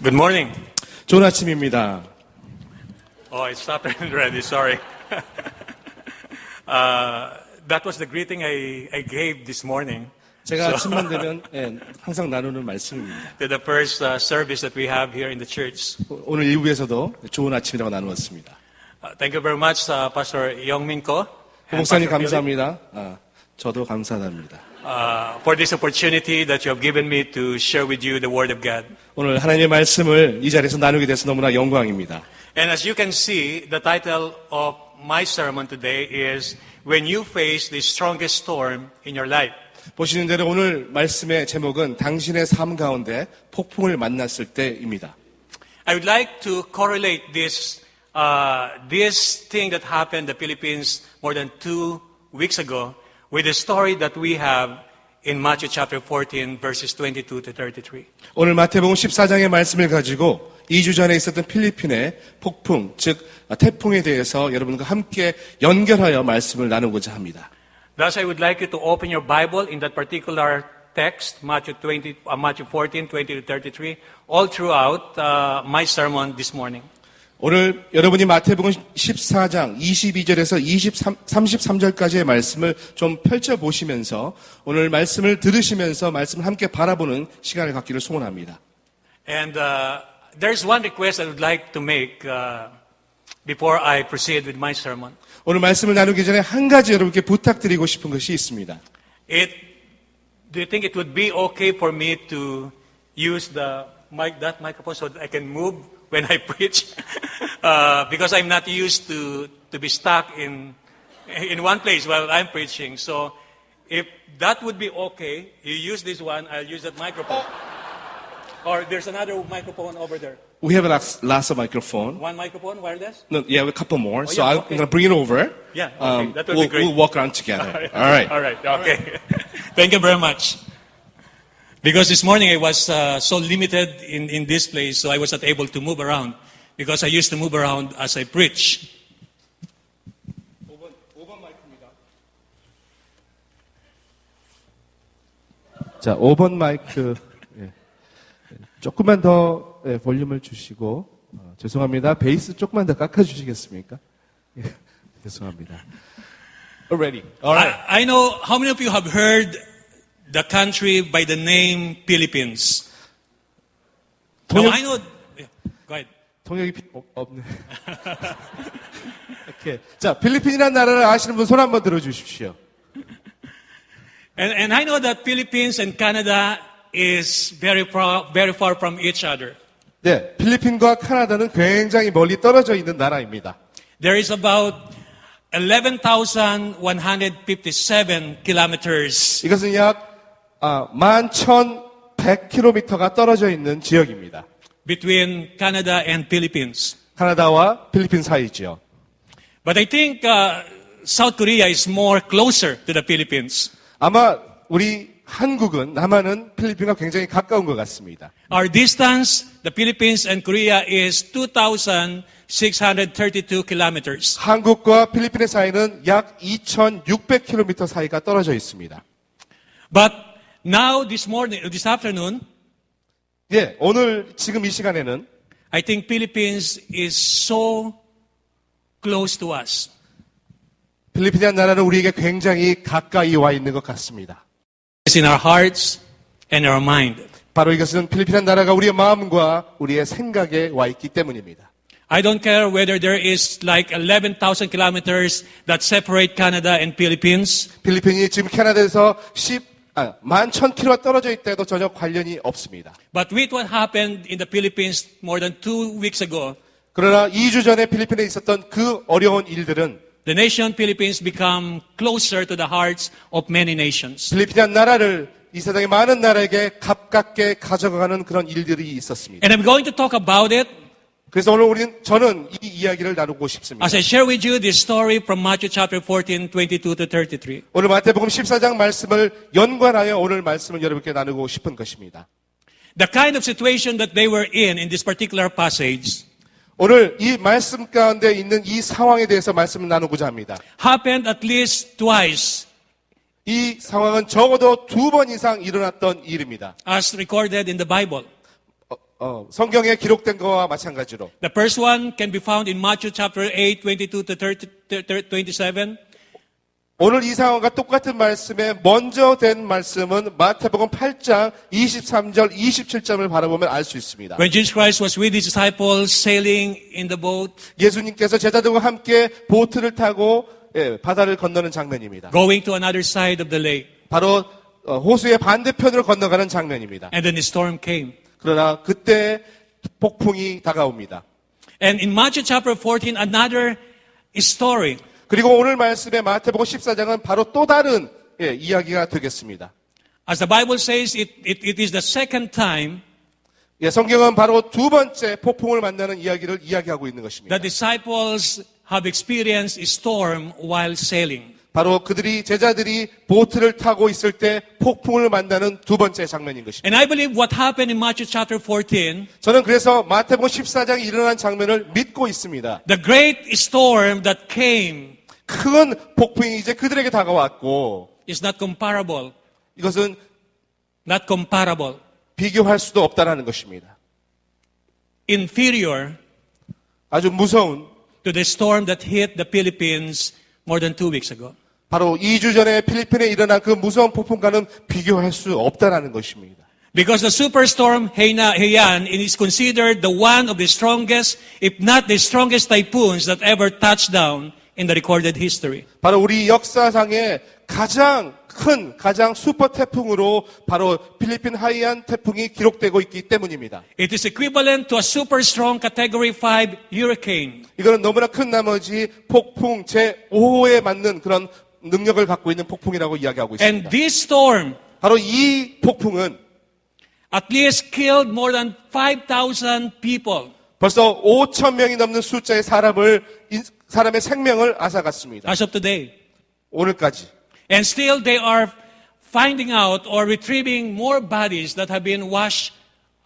Good morning. 좋은 아침입니다. Oh, I stopped already. Sorry. That was the greeting I gave this morning. 제가 아침만 되면 항상 나누는 말씀입니다. To the first service that we have here in the church. 오늘 일부에서도 좋은 아침이라고 나누었습니다. Thank you very much, Pastor Youngmin Ko. 목사님 감사합니다. 저도 감사합니다. For this opportunity that you have given me to share with you the Word of God. 오늘 하나님의 말씀을 이 자리에서 나누게 돼서 너무나 영광입니다. And as you can see, the title of my sermon today is When You Face the Strongest Storm in Your Life. 보시는 대로 오늘 말씀의 제목은 당신의 삶 가운데 폭풍을 만났을 때입니다. I would like to correlate this thing that happened in the Philippines more than 2 weeks ago with the story that we have in Matthew chapter 14 verses 22 to 33. 오늘 마태복음 14장의 말씀을 가지고 2주 전에 있었던 필리핀의 폭풍, 즉 태풍에 대해서 여러분과 함께 연결하여 말씀을 나누고자 합니다. Thus, I would like you to open your Bible in that particular text, Matthew 14, 20 to 33, all throughout my sermon this morning. 오늘 여러분이 마태복음 14장 22절에서 33절까지의 말씀을 좀 펼쳐보시면서 오늘 말씀을 들으시면서 말씀을 함께 바라보는 시간을 갖기를 소원합니다. And there's one request I would like to make before I proceed with my sermon. 오늘 말씀을 나누기 전에 한 가지 여러분께 부탁드리고 싶은 것이 있습니다. Do you think it would be okay for me to use that microphone so that I can move when I preach? Because I'm not used to be stuck in one place while I'm preaching. So if that would be okay, you use this one, I'll use that microphone. Or there's another microphone over there. We have lots of microphone. One microphone, wireless? No, yeah, a couple more. Oh, so yeah, I'm okay. going to bring it over. Yeah, okay. That would be great. We'll walk around together. All right. All right, okay. Thank you very much. Because this morning I was so limited in this place, so I was not able to move around. Because I used to move around as I preach. 5번 마이크입니다. 자, 5번 마이크. 조금만 더 볼륨을 주시고 죄송합니다. 베이스 조금만 더 깎아주시겠습니까? 죄송합니다. Already. All right. I know how many of you have heard the country by the name Philippines. Now, I know. Yeah, go ahead. 통역이 없네. 오케이. 자, 필리핀이라는 나라를 아시는 분 손 한번 들어주십시오. And I know that Philippines and Canada is very far from each other. 네, 필리핀과 카나다는 굉장히 멀리 떨어져 있는 나라입니다. There is about 11,157 kilometers. 이것은 약 11,100km가 떨어져 있는 지역입니다. Between Canada and Philippines. 카나다와 필리핀 사이지요. But I think South Korea is more closer to the Philippines. 아마 우리 한국은 남한은 필리핀과 굉장히 가까운 것 같습니다. Our distance, the Philippines and Korea is 2,632 kilometers. 한국과 필리핀의 사이는 약 2,600km 사이가 떨어져 있습니다. But now this afternoon, 예, 오늘 지금 이 시간에는 I think Philippines is so close to us. 필리핀이라는 나라는 우리에게 굉장히 가까이 와 있는 것 같습니다. It's in our hearts and our mind. 바로 이것은 필리핀이라는 나라가 우리의 마음과 우리의 생각에 와 있기 때문입니다. I don't care whether there is like 11,000 kilometers that separate Canada and Philippines. 필리핀이 지금 캐나다에서 11,000km가 떨어져 있다고 전혀 관련이 없습니다. But with what happened in the Philippines more than 2 weeks ago, 그러나 2주 전에 필리핀에 있었던 그 어려운 일들은 the nation Philippines become closer to the hearts of many nations. 필리핀이라는 나라를 이 세상의 많은 나라에게 가깝게 가져가는 그런 일들이 있었습니다. And I'm going to talk about it 그래서 오늘 저는 이 이야기를 나누고 싶습니다. as I share with you this story from Matthew chapter 14, 22 to 33. 오늘 마태복음 14장 말씀을 연관하여 오늘 말씀을 여러분께 나누고 싶은 것입니다. The kind of situation that they were in this particular passage 오늘 이 말씀 가운데 있는 이 상황에 대해서 말씀을 나누고자 합니다. happened at least twice 이 상황은 적어도 2번 이상 일어났던 일입니다. as recorded in the Bible. 성경에 기록된 것과 마찬가지로 The first one can be found in Matthew chapter 8, 22 to 27. 오늘 이 상황과 똑같은 말씀에 먼저 된 말씀은 마태복음 8장 23절, 27절을 바라보면 알 수 있습니다. When Jesus Christ was with his disciples sailing in the boat, 예수님께서 제자들과 함께 보트를 타고 바다를 건너는 장면입니다. going to another side of the lake, 바로 호수의 반대편으로 건너가는 장면입니다. and then the storm came. 그러나 그때 폭풍이 다가옵니다. And in Matthew chapter 14, another story. 그리고 오늘 말씀의 마태복음 14장은 바로 또 다른 이야기가 되겠습니다. As the Bible says, it is the second time 성경은 바로 두 번째 폭풍을 만나는 이야기를 이야기하고 있는 것입니다. the disciples have experienced a storm while sailing. 바로 제자들이 보트를 타고 있을 때 폭풍을 만나는 두 번째 장면인 것입니다. And I believe what happened in Matthew chapter 14, 저는 그래서 마태복음 14장에 일어난 장면을 믿고 있습니다. the great storm that came 큰 폭풍이 이제 그들에게 다가왔고 is not comparable. 이것은 Not comparable. 비교할 수도 없다라는 것입니다. Inferior 아주 무서운 to the storm that hit the Philippines more than 2 weeks ago. 바로 2주 전에 필리핀에 일어난 그 무서운 폭풍과는 비교할 수 없다라는 것입니다. Because the superstorm Haiyan is considered the one of the strongest, if not the strongest typhoons that ever touched down in the recorded history. 바로 우리 역사상의 가장 큰, 가장 슈퍼 태풍으로 바로 필리핀 하이안 태풍이 기록되고 있기 때문입니다. It is equivalent to a super strong category 5 hurricane. 이거는 너무나 큰 나머지 폭풍 제5호에 맞는 그런 능력을 갖고 있는 폭풍이라고 이야기하고 있습니다. And this storm 바로 이 폭풍은 at least killed more than 5,000 people. 벌써 5천 명이 넘는 숫자의 사람의 생명을 앗아갔습니다. As of today. 오늘까지. And still they are finding out or retrieving more bodies that have been washed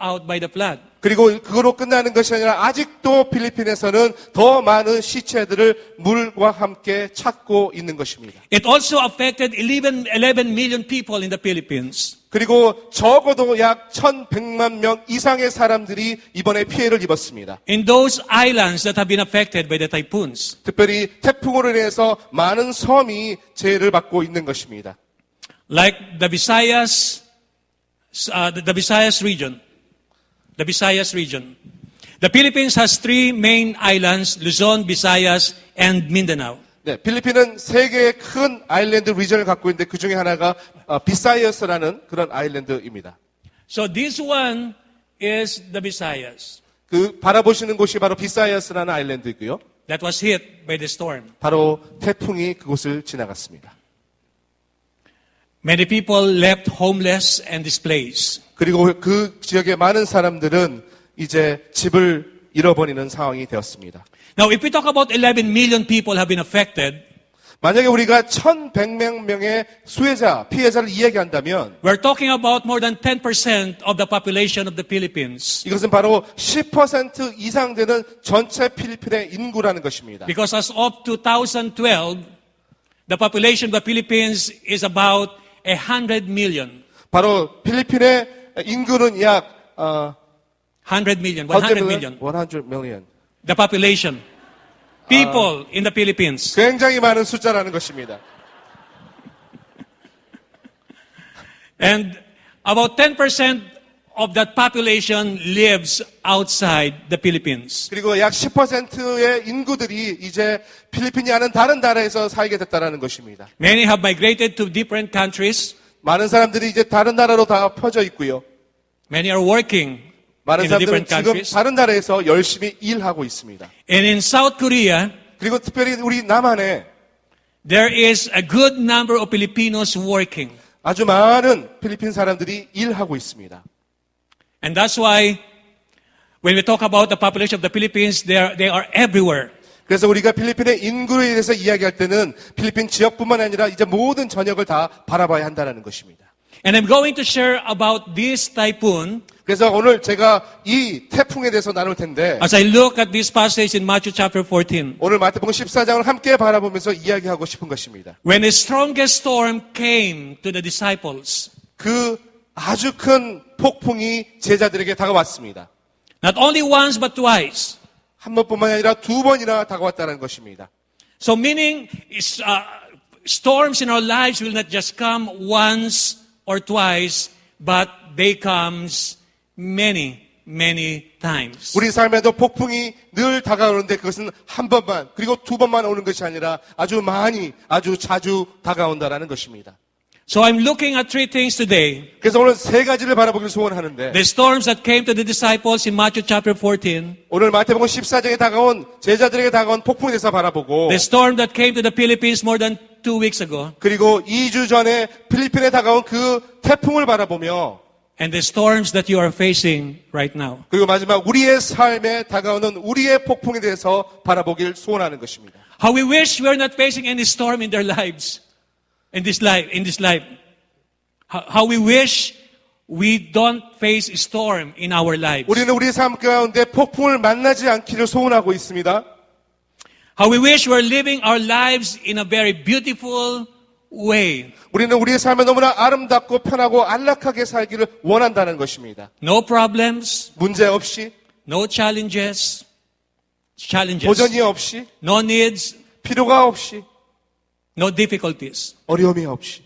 out by the flood. 그리고 그거로 끝나는 것이 아니라 아직도 필리핀에서는 더 많은 시체들을 물과 함께 찾고 있는 것입니다. It also affected 11 million people in the Philippines. 그리고 적어도 약 1,100만 명 이상의 사람들이 이번에 피해를 입었습니다. In those islands that have been affected by the typhoons. 특별히 태풍으로 인해서 많은 섬이 재해를 받고 있는 것입니다. Like the Visayas region. The Visayas region. The Philippines has 3 main islands, Luzon, Visayas, and Mindanao. 네, 필리핀은 3개의 큰 아일랜드 리전을 갖고 있는데 그 중에 하나가 비사이어스라는 그런 아일랜드입니다. So this one is the Visayas. 그 바라보시는 곳이 바로 비사이어스라는 아일랜드이고요. That was hit by the storm. 바로 태풍이 그곳을 지나갔습니다. Many people left homeless and displaced. 그리고 그 지역의 많은 사람들은 이제 집을 잃어버리는 상황이 되었습니다. Now, if we talk about 11 million people have been affected, 만약에 우리가 1,100명의 피해자를 이야기한다면 we're talking about more than 10% of the population of the Philippines. 이것은 바로 10% 이상 되는 전체 필리핀의 인구라는 것입니다. Because as of 2012, the population of the Philippines is about 100 million. 바로 필리핀의 인구는 약 100 million, 100 million. 100 million. The population. People in the Philippines. 굉장히 많은 숫자라는 것입니다. And about 10% of that population lives outside the Philippines. 그리고 약 10%의 인구들이 이제 필리핀이 아닌 다른 나라에서 살게 됐다는 것입니다. Many have migrated to different countries. 많은 사람들이 이제 다른 나라로 다 퍼져 있고요. Many are working 많은 in the 사람들은 different 지금 countries. 다른 나라에서 열심히 일하고 있습니다. And in South Korea, 그리고 특별히 우리 남한에 there is a good number of Filipinos working. 아주 많은 필리핀 사람들이 일하고 있습니다. And that's why when we talk about the population of the Philippines, they are everywhere. 그래서 우리가 필리핀의 인구에 대해서 이야기할 때는 필리핀 지역뿐만 아니라 이제 모든 전역을 다 바라봐야 한다는 것입니다. And I'm going to share about this typhoon 그래서 오늘 제가 이 태풍에 대해서 나눌 텐데 as I look at this passage in Matthew chapter 14. 오늘 마태복음 14장을 함께 바라보면서 이야기하고 싶은 것입니다. When the strongest storm came to the disciples, 그 아주 큰 폭풍이 제자들에게 다가왔습니다. Not only once but twice. 한 번뿐만이 아니라 두 번이나 다가왔다는 것입니다. So meaning, storms in our lives will not just come once or twice, but they comes many, many times. 우리 삶에도 폭풍이 늘 다가오는데 그것은 한 번만 그리고 두 번만 오는 것이 아니라 아주 많이 아주 자주 다가온다라는 것입니다. So I'm looking at three things today. 그래서 오늘 세 가지를 바라보기를 소원하는데 The storms that came to the disciples in Matthew chapter 14. 오늘 마태복음 14장에 다가온 제자들에게 다가온 폭풍에 대해서 바라보고 The storm that came to the Philippines more than 2 weeks ago. 그리고 2주 전에 필리핀에 다가온 그 태풍을 바라보며 And the storms that you are facing right now. 그리고 마지막 우리의 삶에 다가오는 우리의 폭풍에 대해서 바라보길 소원하는 것입니다. How we wish we are not facing any storm in their lives. In this life. How we wish we don't face a storm in our lives. 우리는 우리 삶 가운데 폭풍을 만나지 않기를 소원하고 있습니다. How we wish we're living our lives in a very beautiful way. 우리는 우리의 삶에 너무나 아름답고 편하고 안락하게 살기를 원한다는 것입니다. No problems, 문제 없이, no challenges, 도전이 없이, no needs, 필요가 없이, no difficulties. 어려움이 없이.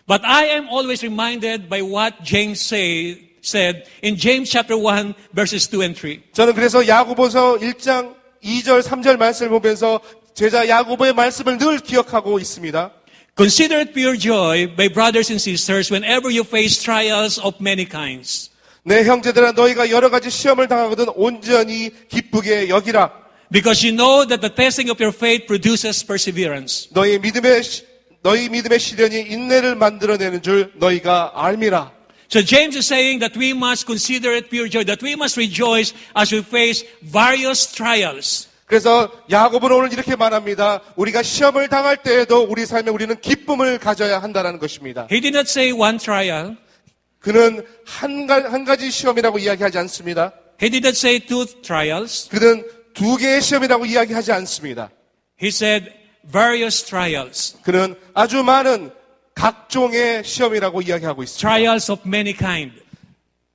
But I am always reminded by what James said in James chapter 1 verses 2 and 3. 저는 그래서 야고보서 1장 2절 3절 말씀을 보면서 제자 야고보의 말씀을 늘 기억하고 있습니다. Consider it pure joy, my brothers and sisters, whenever you face trials of many kinds. 내 형제들아 너희가 여러 가지 시험을 당하거든 온전히 기쁘게 여기라. Because you know that the testing of your faith produces perseverance. 너희 믿음의 시련이 인내를 만들어내는 줄 너희가 알미라. So James is saying that we must consider it pure joy, that we must rejoice as we face various trials. 그래서 야고보는 오늘 이렇게 말합니다. 우리가 시험을 당할 때에도 우리 삶에 우리는 기쁨을 가져야 한다는 것입니다. He did not say one trial. 그는 한 가지 시험이라고 이야기하지 않습니다. He did not say two trials. 그는 두 개의 시험이라고 이야기하지 않습니다. He said various trials. 그는 아주 많은 각종의 시험이라고 이야기하고 있습니다. Trials of many kind.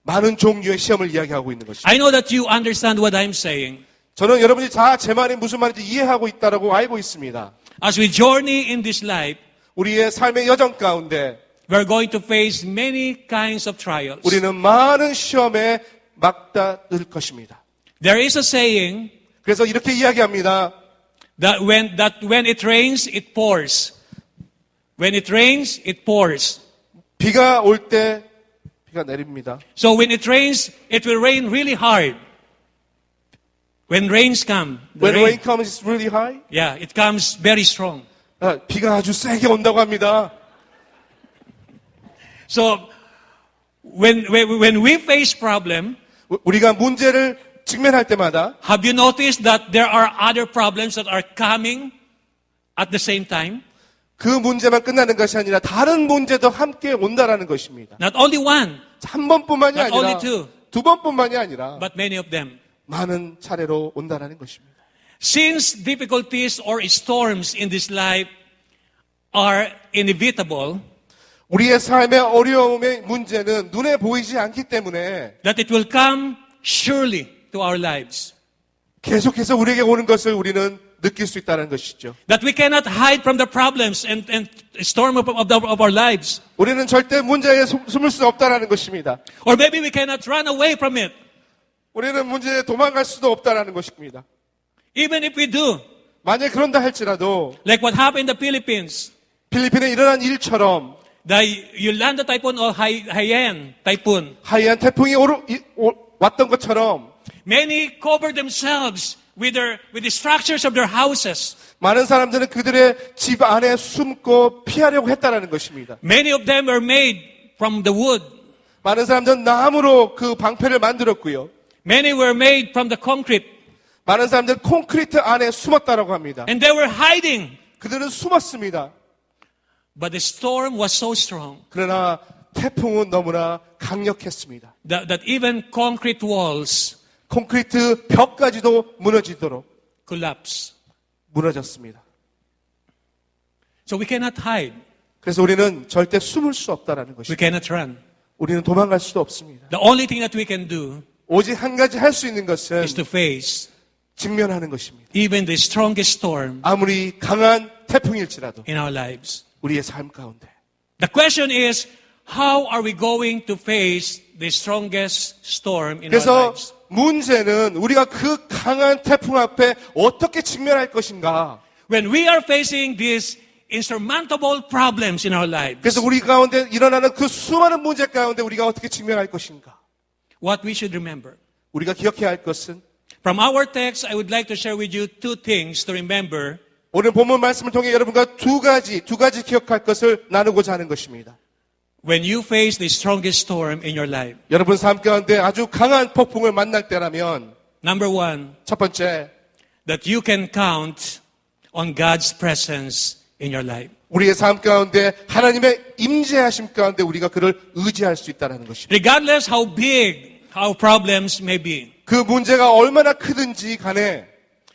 많은 종류의 시험을 이야기하고 있는 것입니다. I know that you understand what I'm saying. 저는 여러분이 다 제 말이 무슨 말인지 이해하고 있다고 알고 있습니다. As we journey in this life, 우리의 삶의 여정 가운데 we're going to face many kinds of trials. 우리는 많은 시험에 맞닿을 것입니다. There is a saying 그래서 이렇게 이야기합니다. that when it rains, it pours. When it rains, it pours. 비가 올 때 비가 내립니다. So when it rains, it will rain really hard. When rains come, When rain comes really high, yeah, it comes very strong. 비가 아주 세게 온다고 합니다. So when we face problem, 우리가 문제를 직면할 때마다 have you noticed that there are other problems that are coming at the same time? 그 문제만 끝나는 것이 아니라 다른 문제도 함께 온다라는 것입니다. Not only one, 한 번뿐만이 Not 아니라 only two. 두 번뿐만이 아니라 but many of them. 많은 차례로 온다라는 것입니다. Since difficulties or storms in this life are inevitable, 우리의 삶의 어려움의 문제는 눈에 보이지 않기 때문에 that it will come surely to our lives. 계속해서 우리에게 오는 것을 우리는 느낄 수 있다는 것이죠. That we cannot hide from the problems and storm of our lives. 우리는 절대 문제에 숨을 수 없다는 것입니다. Or maybe we cannot run away from it. 우리는 문제에 도망갈 수도 없다는 것입니다. Even if we do, 만약 그런다 할지라도 like what happened in the Philippines, 필리핀에 일어난 일처럼 the Yolanda typhoon or Haiyan typhoon, 하이안 태풍이 왔던 것처럼 many covered themselves with the structures of their houses. 많은 사람들은 그들의 집 안에 숨고 피하려고 했다는 것입니다. Many of them were made from the wood. 많은 사람들은 나무로 그 방패를 만들었고요. Many were made from the concrete. 많은 사람들은 콘크리트 안에 숨었다라고 합니다. And they were hiding. 그들은 숨었습니다. But the storm was so strong 그러나 태풍은 너무나 강력했습니다. that even concrete walls 콘크리트 벽까지도 무너지도록 collapsed. 무너졌습니다. So we cannot hide. 그래서 우리는 절대 숨을 수 없다라는 We 것입니다. cannot run. 우리는 도망갈 수도 없습니다. The only thing that we can do 오직 한 가지 할 수 있는 것은 is to face 직면하는 것입니다. even the strongest storm 아무리 강한 태풍일지라도 in our lives. 우리의 삶 가운데. The question is, how are we going to face the strongest storm in our 그래서 lives? 문제는 우리가 그 강한 태풍 앞에 어떻게 직면할 것인가. When we are facing these insurmountable problems in our lives, 그래서 우리 가운데 일어나는 그 수많은 문제 가운데 우리가 어떻게 직면할 것인가. what we should remember. 우리가 기억해야 할 것은 From our text, I would like to share with you two things to remember. 오늘 본문 말씀을 통해 여러분과 두 가지 기억할 것을 나누고자 하는 것입니다. When you face the strongest storm in your life. 여러분 삶 가운데 아주 강한 폭풍을 만날 때라면 Number one, 첫 번째, that you can count on God's presence in your life. 우리의 삶 가운데 하나님의 임재하심 가운데 우리가 그를 의지할 수 있다는 것입니다. Regardless how big our problems may be, 그 문제가 얼마나 크든지 간에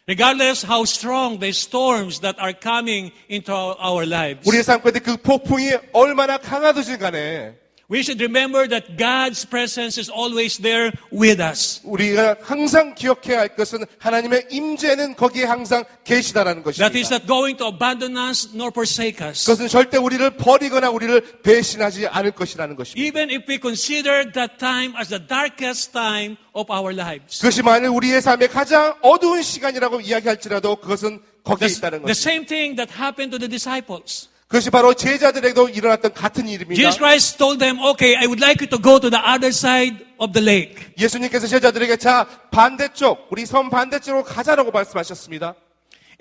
regardless how strong the storms that are coming into our lives, 우리의 삶 가운데 그 폭풍이 얼마나 강하든지 간에 we should remember that God's presence is always there with us. 우리가 항상 기억해야 할 것은 하나님의 임재는 거기에 항상 계시다라는 That is 것입니다. not going to abandon us nor forsake us. 그것은 절대 우리를 버리거나 우리를 배신하지 않을 것이라는 것입니다. Even if we consider that time as the darkest time of our lives. 그것이 만일 우리의 삶의 가장 어두운 시간이라고 이야기할지라도 그것은 거기에 있다는 The 것입니다. same thing that happened to the disciples. 그것이 바로 제자들에게도 일어났던 같은 일입니다. Jesus Christ told them, okay, I would like you to go to the other side of the lake. 예수님께서 제자들에게 자 반대쪽 우리 섬 반대쪽으로 가자라고 말씀하셨습니다.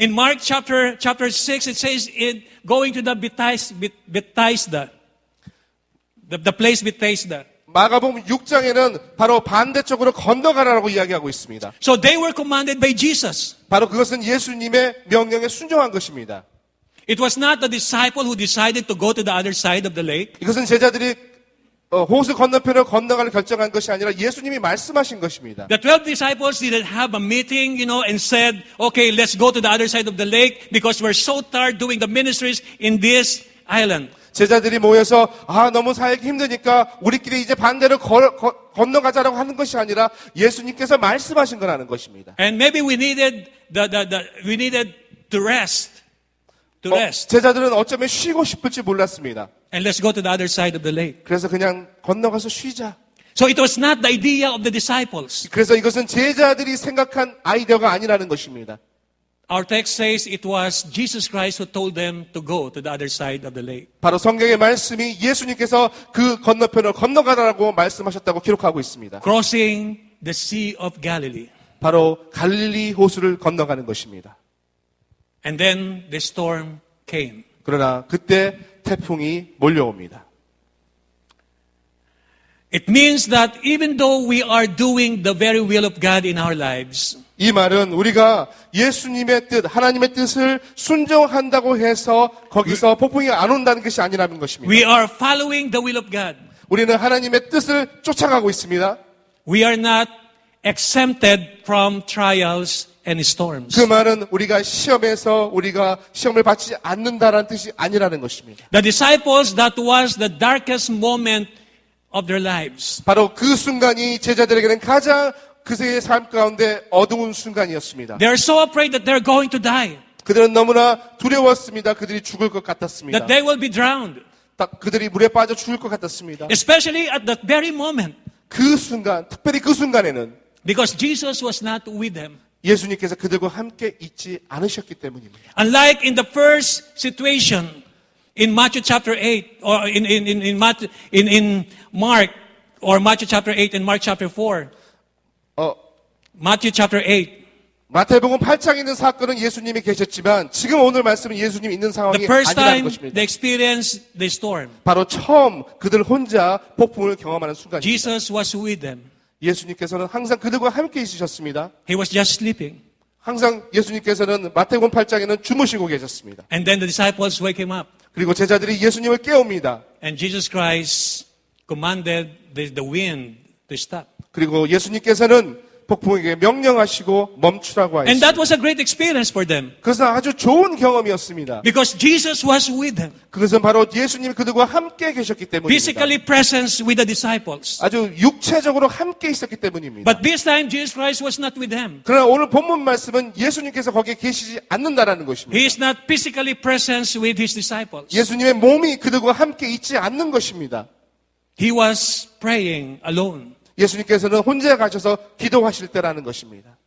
In Mark chapter 6, it says in going to the Bethesda, the place Bethesda. 마가복음 6장에는 바로 반대쪽으로 건너가라고 이야기하고 있습니다. So they were commanded by Jesus. 바로 그것은 예수님의 명령에 순종한 것입니다. It was not the disciple who decided to go to the other side of the lake. 이것은 제자들이 호수 건너편을 건너가를 결정한 것이 아니라 예수님이 말씀하신 것입니다. The 12 disciples didn't have a meeting, and said, okay, let's go to the other side of the lake because we're so tired doing the ministries in this island. 제자들이 모여서 너무 살기 힘드니까 우리끼리 이제 반대로 건너가자라고 하는 것이 아니라 예수님께서 말씀하신 거라는 것입니다. And maybe we needed we needed to rest. 제자들은 어쩌면 쉬고 싶을지 몰랐습니다. And let's go to the other side of the lake. 그래서 그냥 건너가서 쉬자. So it was not the idea of the disciples. 그래서 이것은 제자들이 생각한 아이디어가 아니라는 것입니다. Our text says it was Jesus Christ who told them to go to the other side of the lake. 바로 성경의 말씀이 예수님께서 그 건너편을 건너가라고 말씀하셨다고 기록하고 있습니다. Crossing the Sea of Galilee. 바로 갈릴리 호수를 건너가는 것입니다. And then the storm came. 그러나 그때 태풍이 몰려옵니다. It means that even though we are doing the very will of God in our lives, 이 말은 우리가 예수님의 뜻, 하나님의 뜻을 순종한다고 해서 거기서 폭풍이 안 온다는 것이 아니라는 것입니다. we are following the will of God. 우리는 하나님의 뜻을 쫓아가고 있습니다. We are not exempted from trials and storms. 그 말은 우리가 시험에서 우리가 시험을 받지 않는다라는 뜻이 아니라는 것입니다. The disciples, that was the darkest moment of their lives. 바로 그 순간이 제자들에게는 가장 그들의 삶 가운데 어두운 순간이었습니다. They are so afraid that they're going to die, 그들은 너무나 두려웠습니다. 그들이 죽을 것 같았습니다. that they will be drowned. 그들이 물에 빠져 죽을 것 같았습니다. Especially at that very moment, 그 순간, 특별히 그 순간에는 because Jesus was not with them. 예수님께서 그들과 함께 있지 않으셨기 때문입니다. Unlike in the first situation in Matthew chapter 8, or in Mark, or Matthew chapter 8 and Mark chapter 4. Matthew chapter 8. 마태복음 8장에 있는 사건은 예수님이 계셨지만 지금 오늘 말씀은 예수님이 있는 상황이 The first 아니라는 time 것입니다. they experienced the storm, 바로 처음 그들 혼자 폭풍을 경험하는 순간입니다. Jesus was with them. 예수님께서는 항상 그들과 함께 있으셨습니다. He was just sleeping. 항상 예수님께서는 마태복음 8장에는 주무시고 계셨습니다. And then the disciples wake him up. 그리고 제자들이 예수님을 깨웁니다. And Jesus Christ commanded the wind to stop. 그리고 예수님께서는 폭풍에게 명령하시고 멈추라고 And 하였습니다. that was a great experience for them. 그것은 아주 좋은 경험이었습니다. Because Jesus was with them. 그것은 바로 예수님이 그들과 함께 계셨기 때문입니다. Physically present with the disciples. 아주 육체적으로 함께 있었기 때문입니다. But this time, Jesus Christ was not with them. 그러나 오늘 본문 말씀은 예수님께서 거기에 계시지 않는다라는 것입니다. He is not physically present with his disciples. 예수님의 몸이 그들과 함께 있지 않는 것입니다. He was praying alone. 예수님께서는 혼자 가셔서 기도하실 때라는 것입니다.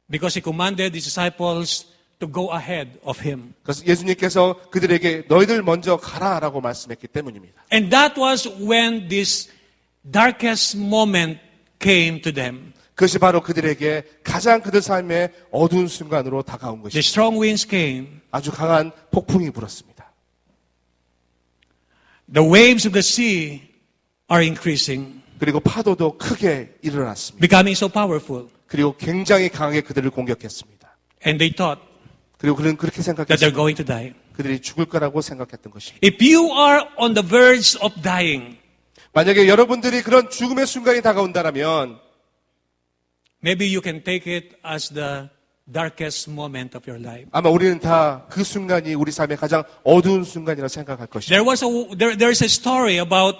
Because he commanded his disciples to go ahead of him. 그래서 예수님께서 그들에게 너희들 먼저 가라라고 말씀했기 때문입니다. And that was when this darkest moment came to them. 그것이 바로 그들에게 가장 그들 삶의 어두운 순간으로 다가온 The 것입니다. strong winds came. 아주 강한 폭풍이 불었습니다. The waves of the sea are increasing, 그리고 파도도 크게 일어났습니다. becoming so powerful. 그리고 굉장히 강하게 그들을 공격했습니다. And they thought 그리고 그는 그렇게 that they're 생각했습니다. going to die. 그들이 죽을 거라고 생각했던 것입니다. If you are on the verge of dying, 만약에 여러분들이 그런 죽음의 순간이 다가온다면 maybe you can take it as the darkest moment of your life. 아마 우리는 다 그 순간이 우리 삶의 가장 어두운 순간이라고 생각할 것입니다. There's a story about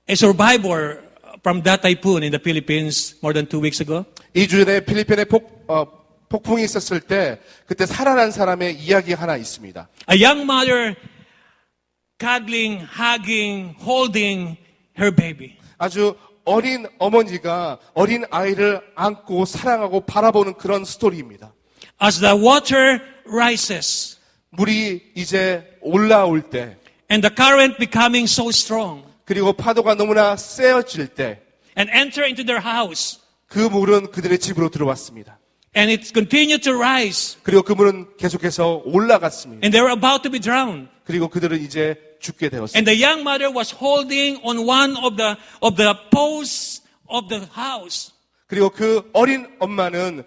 a survivor from that typhoon in the Philippines more than 2 weeks ago. 2주 전에 필리핀에 폭풍이 있었을 때 그때 살아난 사람의 이야기 하나 있습니다. A young mother cuddling, hugging, holding her baby. 아주 어린 어머니가 어린 아이를 안고 사랑하고 바라보는 그런 스토리입니다. As the water rises 물이 이제 올라올 때 and the current becoming so strong 그리고 파도가 너무나 세어질 때 and enter into their house 그 물은 그들의 집으로 들어왔습니다. and it continued to rise 그리고 그 물은 계속해서 올라갔습니다. and they were about to be drowned. 그리고 그들은 이제 죽게 되었습니다. And the young mother was holding on one of the posts of the house 그리고 그 어린 엄마는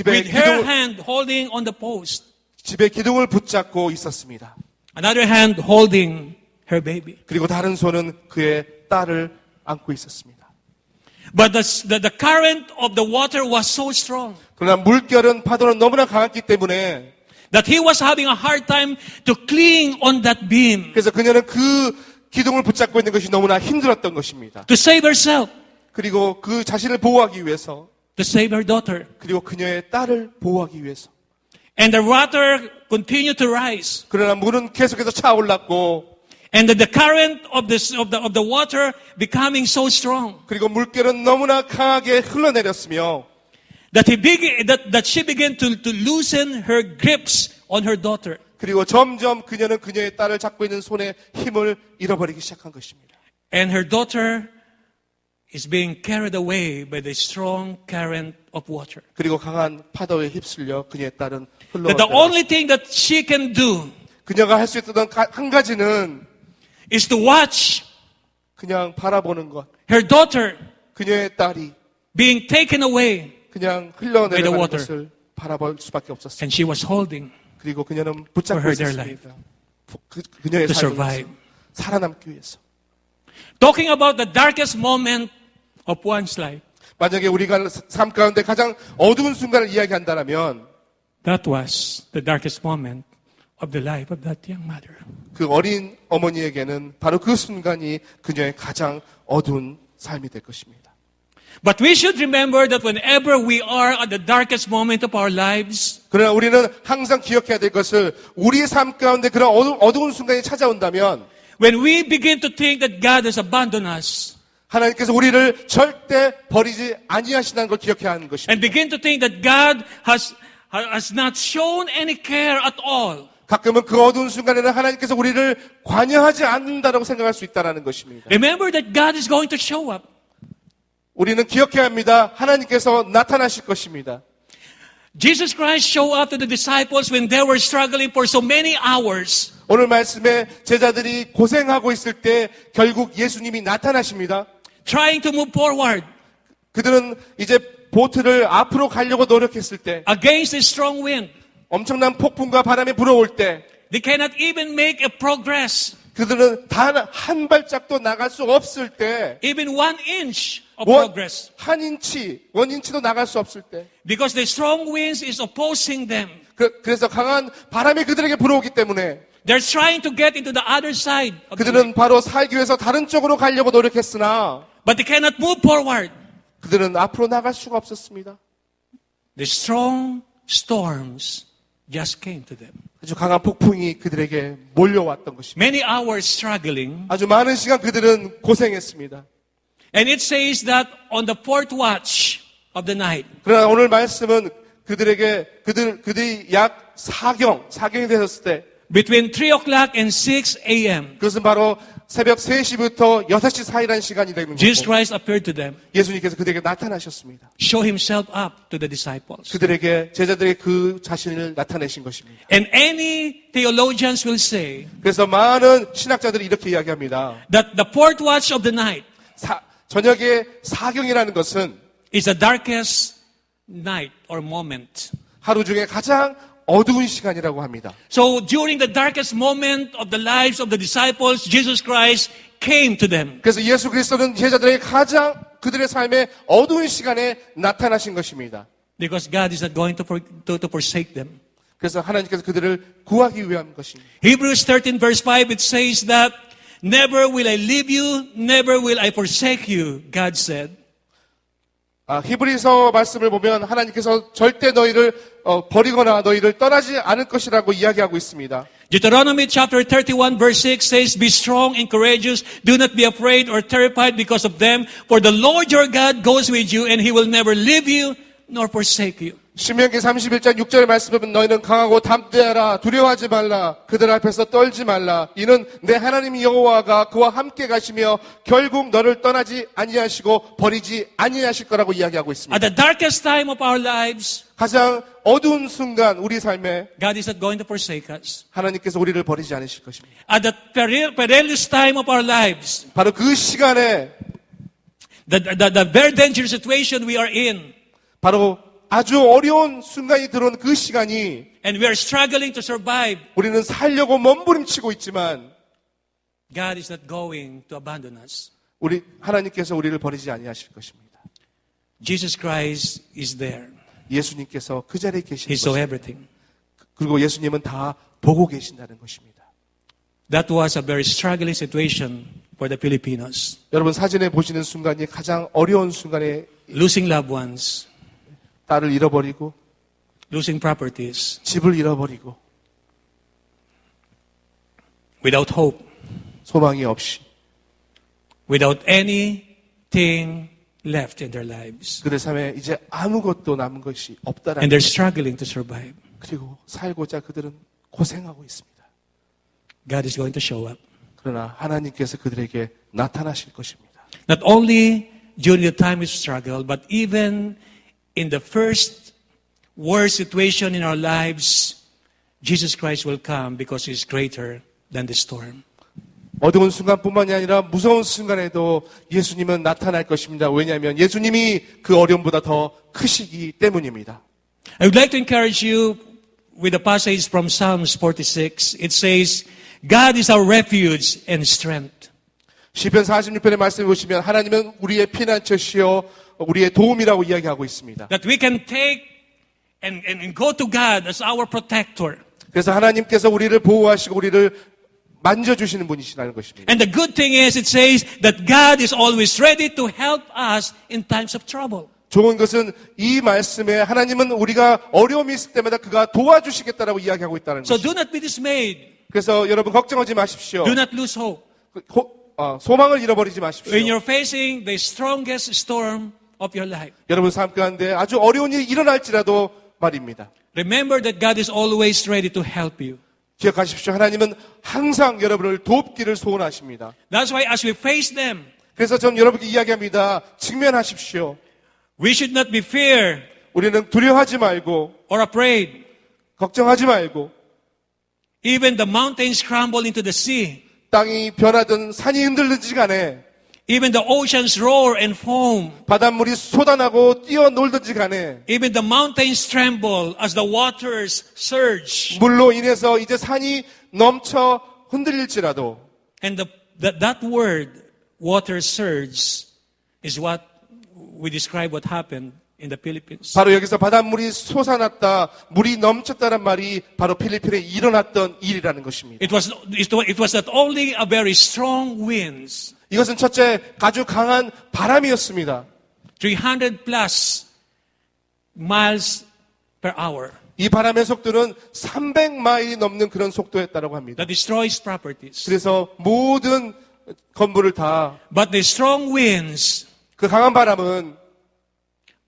with her hand holding on the post, 집의 기둥을 붙잡고 있었습니다. another hand holding her baby. 그리고 다른 손은 그의 딸을 안고 있었습니다. But the current of the water was so strong 그러나 물결은 파도는 너무나 강했기 때문에 that he was having a hard time to cling on that beam 그래서 그녀는 그 기둥을 붙잡고 있는 것이 너무나 힘들었던 것입니다. to save herself, 그리고 그 자신을 보호하기 위해서 to save her daughter. 그리고 그녀의 딸을 보호하기 위해서 And the water continued to rise. 그러나 물은 계속해서 차올랐고 And the current of the water becoming so strong 그리고 물결은 너무나 강하게 흘러내렸으며 that she began to loosen her grips on her daughter. 그리고 점점 그녀는 그녀의 딸을 잡고 있는 손에 힘을 잃어버리기 시작한 것입니다. And her daughter is being carried away by the strong current of water. 그리고 강한 파도에 휩쓸려 그녀의 딸은 That the 흘러갔다. only thing that she can do 그녀가 할 수 있었던 한 가지는 is to watch 그냥 바라보는 것. her daughter 그녀의 딸이 being taken away. 그냥 By the 흘러내려가는 water. 것을 바라볼 수밖에 없었습니다. And she was holding 그리고 그녀는 for 붙잡고 her their 있었습니다. 그녀의 to 삶을 survive. 위해서, 살아남기 위해서. Talking about the darkest moment of one's life, 만약에 우리가 삶 가운데 가장 어두운 순간을 이야기한다면 that was the darkest moment of the life of that young mother. 그 어린 어머니에게는 바로 그 순간이 그녀의 가장 어두운 삶이 될 것입니다. But we should remember that whenever we are at the darkest moment of our lives, 그러나 우리는 항상 기억해야 될 것을 우리의 삶 가운데 그런 어두운 순간이 찾아온다면 when we begin to think that God has abandoned us 하나님께서 우리를 절대 버리지 아니하신다는 걸 기억해야 하는 것입니다. and begin to think that God has not shown any care at all, 가끔은 그 어두운 순간에는 하나님께서 우리를 관여하지 않는다라고 생각할 수 있다는 것입니다. remember that God is going to show up. 우리는 기억해야 합니다. 하나님께서 나타나실 것입니다. Jesus Christ showed up to the disciples when they were struggling for so many hours. 오늘 말씀에 제자들이 고생하고 있을 때 결국 예수님이 나타나십니다. Trying to move forward 그들은 이제 보트를 앞으로 가려고 노력했을 때 against the strong wind. 엄청난 폭풍과 바람이 불어올 때 They cannot even make a progress. 그들은 단 한 발짝도 나갈 수 없을 때, even 1 inch of progress. 한 인치, 원 인치도 나갈 수 없을 때, Because the strong winds is opposing them. 그래서 강한 바람이 그들에게 불어오기 때문에 They're trying to get into the other side of the 그들은 바로 살기 위해서 다른 쪽으로 가려고 노력했으나 but they cannot move forward. 그들은 앞으로 나갈 수가 없었습니다. The strong storms just came to them. 아주 강한 폭풍이 그들에게 몰려왔던 것입니다. Many hours struggling. 아주 많은 시간 그들은 고생했습니다. And it says that on the fourth watch of the night, 그러나 오늘 말씀은 그들이 약 사경이 되었을 때, between 3 o'clock and 6 a.m., 그것은 바로 새벽 3시부터 6시 사이라는 시간이 되는 Jesus 거고, Christ appeared to them, 예수님께서 그들에게 나타나셨습니다. show himself up to the disciples. 그들에게, 제자들에게 그 자신을 나타내신 것입니다. And any theologians will say 그래서 많은 신학자들이 이렇게 이야기합니다. that the fourth watch of the night 저녁의 사경이라는 것은 is the darkest night or moment. 하루 중에 가장 어두운 시간이라고 합니다. So during the darkest moment of the lives of the disciples, Jesus Christ came to them. 그래서 예수 그리스도는 제자들에게 가장 그들의 삶의 어두운 시간에 나타나신 것입니다. Because God is not going to forsake them. 그래서 하나님께서 그들을 구하기 위한 것입니다. Hebrews 13 verse 5, it says that never will I leave you, never will I forsake you, God said. 히브리서 말씀을 보면 하나님께서 절대 너희를 버리거나 너희를 떠나지 않을 것이라고 이야기하고 있습니다. Deuteronomy chapter 31 verse 6 says, Be strong and courageous, do not be afraid or terrified because of them, for the Lord your God goes with you and he will never leave you nor forsake you. 신명기 31장 6절의 말씀을 보면 너희는 강하고 담대하라 두려워하지 말라 그들 앞에서 떨지 말라 이는 내 하나님 여호와가 그와 함께 가시며 결국 너를 떠나지 아니하시고 버리지 아니하실 거라고 이야기하고 있습니다. At the darkest time of our lives, 가장 어두운 순간 우리 삶에 God is not going to forsake us. 하나님께서 우리를 버리지 않으실 것입니다. At the perilous time of our lives, 바로 그 시간에 the very dangerous situation we are in, 바로 아주 어려운 순간이 들어온 그 시간이 and we are struggling to survive, 우리는 살려고 몸부림치고 있지만 God is not going to abandon us. 하나님께서 우리를 버리지 아니하실 것입니다. Jesus Christ is there. 예수님께서 그 자리에 계신 He saw 것입니다. everything. 그리고 예수님은 다 보고 계신다는 것입니다. That was a very struggling situation for the Filipinos. 여러분 사진에 보시는 순간이 가장 어려운 순간에 Losing loved ones, 딸을 잃어버리고 losing properties, 집을 잃어버리고 without hope, 소망이 없이 without anything left in their lives. 그들 삶에 이제 아무것도 남은 것이 없다라는 And they're struggling to survive. 그리고 살고자 그들은 고생하고 있습니다. God is going to show up. 그러나 하나님께서 그들에게 나타나실 것입니다. Not only during the time of struggle, but even in the first worst situation in our lives, Jesus Christ will come because He is greater than the storm. 어두운 순간뿐만이 아니라 무서운 순간에도 예수님은 나타날 것입니다. 왜냐하면 예수님이 그 어려움보다 더 크시기 때문입니다. I would like to encourage you with a passage from Psalms 46. It says, God is our refuge and strength. 시편 46편의 말씀을 보시면 하나님은 우리의 피난처시요 우리의 도움이라고 이야기하고 있습니다. That we can take and go to God as our protector. 그래서 하나님께서 우리를 보호하시고 우리를 만져주시는 분이시라는 것입니다. And the good thing is it says that God is always ready to help us in times of trouble. 좋은 것은 이 말씀에 하나님은 우리가 어려움이 있을 때마다 그가 도와주시겠다라고 이야기하고 있다는 So 것입니다. do not be dismayed. 그래서 여러분 걱정하지 마십시오. Do not lose hope. 소망을 잃어버리지 마십시오. When you're facing the strongest storm of your life, 여러분 삶 가운데 아주 어려운 일이 일어날지라도 말입니다. remember that God is always ready to help you. 기억하십시오. 하나님은 항상 여러분을 돕기를 소원하십니다. That's why as we face them, 그래서 전 여러분께 이야기합니다. 직면하십시오. we should not be fear 우리는 두려워하지 말고 or afraid. 걱정하지 말고 Even the mountains crumble into the sea. 땅이 변하든 산이 흔들리지 간에 Even the oceans roar and foam. 바닷물이 쏟아나고 뛰어놀든지 간에 Even the mountains tremble as the waters surge. 물로 인해서 이제 산이 넘쳐 흔들릴지라도 And that word, water surge, is what we describe what happened in the Philippines. 바로 여기서 바닷물이 솟아났다, 물이 넘쳤다는 말이 바로 필리핀에 일어났던 일이라는 것입니다. It was not only a very strong winds, 이것은 첫째, 아주 강한 바람이었습니다. 300 plus miles per hour, 이 바람의 속도는 300마일이 넘는 그런 속도였다고 합니다. that destroys properties. 그래서 모든 건물을 다, But the strong winds 그 강한 바람은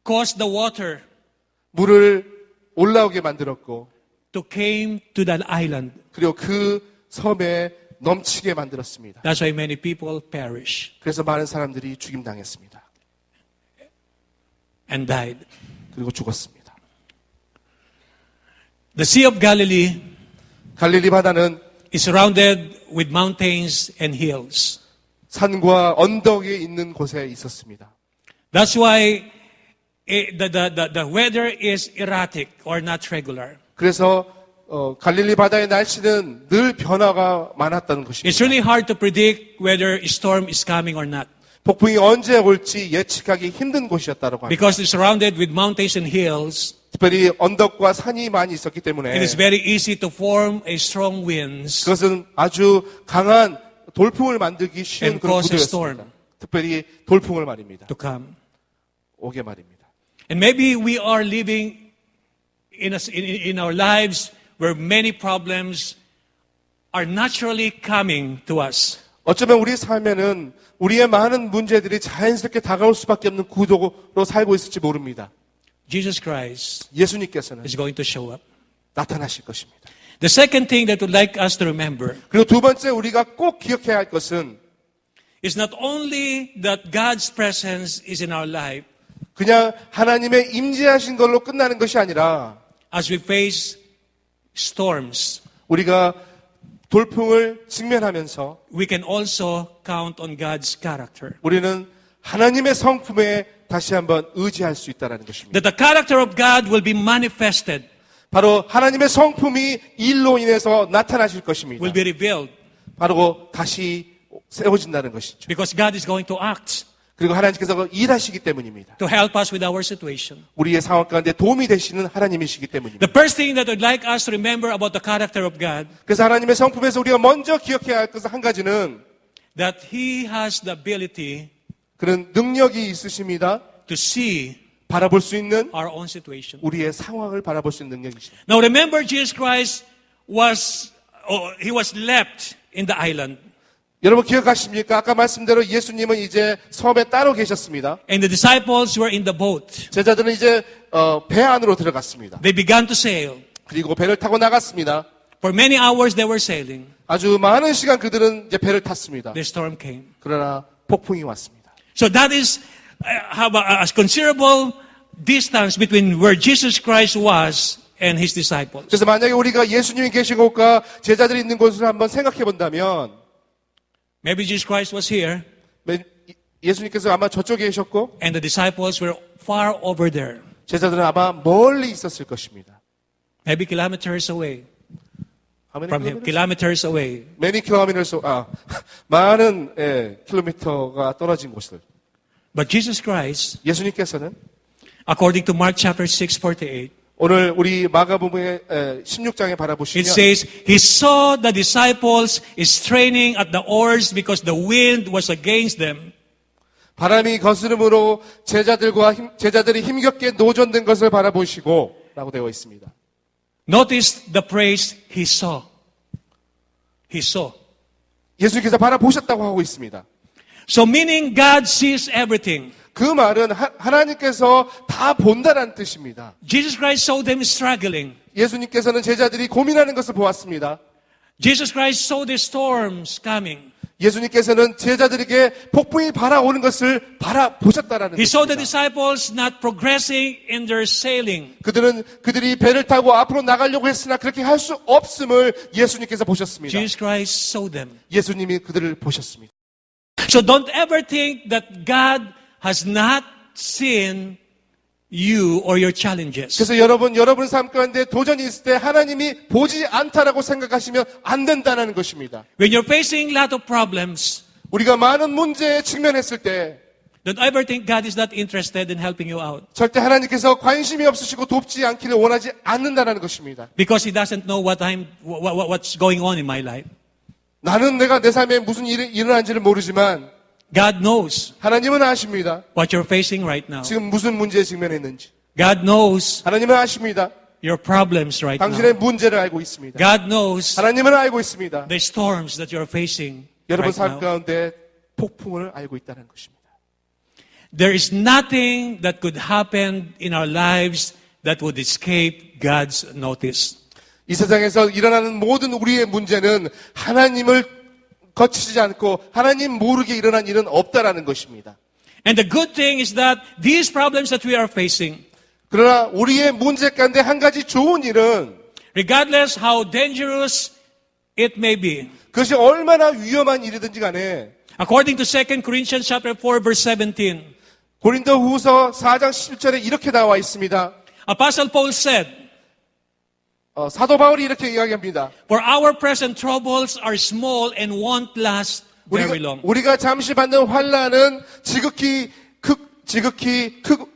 caused the water 물을 올라오게 만들었고, to came to that island. 그리고 그 섬에 넘치게 만들었습니다. That's why many people perish 그래서 많은 사람들이 죽임당했습니다. and died. 그리고 죽었습니다. The Sea of Galilee 갈릴리 바다는 is surrounded with mountains and hills. 산과 언덕에 있는 곳에 있었습니다. That's why the weather is erratic or not regular. 그래서 갈릴리 바다의 날씨는 늘 변화가 많았다는 It's 것입니다. really hard to predict whether a storm is coming or not 폭풍이 언제 올지 예측하기 힘든 곳이었다고 합니다. because it's surrounded with mountains and hills. 특별히 언덕과 산이 많이 있었기 때문에 It is very easy to form a strong winds 그것은 아주 강한 돌풍을 만들기 쉬운 and 그런 cause a 구조였습니다. storm 특별히 돌풍을 말입니다. to come. 오게 말입니다. And maybe we are living in our lives where many problems are naturally coming to us. 어쩌면 우리 삶에는 우리의 많은 문제들이 자연스럽게 다가올 수밖에 없는 구조로 살고 있을지 모릅니다. Jesus Christ 예수님께서는 is going to show up. 나타나실 것입니다. The second thing that we'd like us to remember 그리고 두 번째 우리가 꼭 기억해야 할 것은 is not only that God's presence is in our life 그냥 하나님의 임재하신 걸로 끝나는 것이 아니라 as we face storms, 우리가 돌풍을 직면하면서 we can also count on God's character. 우리는 하나님의 성품에 다시 한번 의지할 수 있다는 것입니다. That the character of God will be manifested, 바로 하나님의 성품이 일로 인해서 나타나실 것입니다. will be revealed, 바로 다시 세워진다는 것이죠. because God is going to act 그리고 하나님께서 일하시기 때문입니다. to help us with our situation. 우리의 상황 가운데 도움이 되시는 하나님이시기 때문입니다. The first thing that I'd like us to remember about the character of God, 그래서 하나님의 성품에서 우리가 먼저 기억해야 할 것은 한 가지는 that He has the ability 그런 능력이 있으십니다. to see 바라볼 수 있는 our own situation. 우리의 상황을 바라볼 수 있는 능력이십니다. Now remember, Jesus Christ he was left in the island. 여러분 기억하십니까? 아까 말씀대로 예수님은 이제 섬에 따로 계셨습니다. And the disciples were in the boat. 제자들은 이제 배 안으로 들어갔습니다. They began to sail. 그리고 배를 타고 나갔습니다. For many hours they were sailing. 아주 많은 시간 그들은 이제 배를 탔습니다. The storm came. 그러나 폭풍이 왔습니다. So that is have a considerable distance between where Jesus Christ was and his disciples. 그래서 만약에 우리가 예수님이 계신 곳과 제자들이 있는 곳을 한번 생각해 본다면 Maybe Jesus Christ was here 예수님께서 아마 저쪽에 계셨고 and the disciples were far over there. 제자들은 아마 멀리 있었을 것입니다. Maybe kilometers away How many from him. kilometers? Kilometers away. Many kilometers. 많은 킬로미터가 떨어진 곳을. But Jesus Christ, 예수님께서는 according to Mark chapter 6:48, 오늘 우리 마가복음의 16장에 it 바라보시면 says, He saw the disciples straining at the oars because the wind was against them. 바람이 거스름으로 제자들이 힘겹게 노전된 것을 바라보시고 라고 되어 있습니다. Notice the phrase, He saw. He saw. 예수님께서 바라보셨다고 하고 있습니다. So meaning God sees everything. 그 말은 하나님께서 다 본다는 뜻입니다. Jesus Christ saw them struggling. 예수님께서는 제자들이 고민하는 것을 보았습니다. Jesus Christ saw the storms coming. 예수님께서는 제자들에게 폭풍이 바라오는 것을 바라보셨다라는 He saw the 뜻입니다. disciples not progressing in their sailing. 그들이 배를 타고 앞으로 나가려고 했으나 그렇게 할 수 없음을 예수님께서 보셨습니다. Jesus Christ saw them. 예수님이 그들을 보셨습니다. So don't ever think that God has not seen you or your challenges. 그래서 여러분 삶 가운데 도전이 있을 때 하나님이 보지 않다라고 생각하시면 안 된다는 것입니다. When you're facing a lot of problems, 우리가 많은 문제에 직면했을 때 don't ever think God is not interested in helping you out. 절대 하나님께서 관심이 없으시고 돕지 않기를 원하지 않는다는 것입니다. Because He doesn't know what's going on in my life. 나는 내가 내 삶에 무슨 일이 일어난지를 모르지만 God knows 하나님은 아십니다. what you're facing right now. 지금 무슨 문제에 직면했는지. God knows 하나님은 아십니다. your problems right 당신의 now. 문제를 알고 있습니다. God knows 하나님은 알고 있습니다. the storms that you're facing 여러분 right 삶 now. 가운데 폭풍을 알고 있다는 것입니다. There is nothing that could happen in our lives that would escape God's notice. 이 세상에서 일어나는 모든 우리의 문제는 하나님을 거치지 않고 하나님 모르게 일어난 일은 없다라는 것입니다. And the good thing is that these problems that we are facing, 그러나 우리의 문제 가운데 한 가지 좋은 일은 regardless how dangerous it may be, 그것이 얼마나 위험한 일이든지 간에 according to 2 Corinthians chapter 4 verse 17, 고린도후서 4장 11절에 이렇게 나와 있습니다. Apostle Paul said, 사도 바울이 이렇게 이야기합니다. for our present troubles are small and won't last very long. 우리가 잠시 받는 환난은 지극히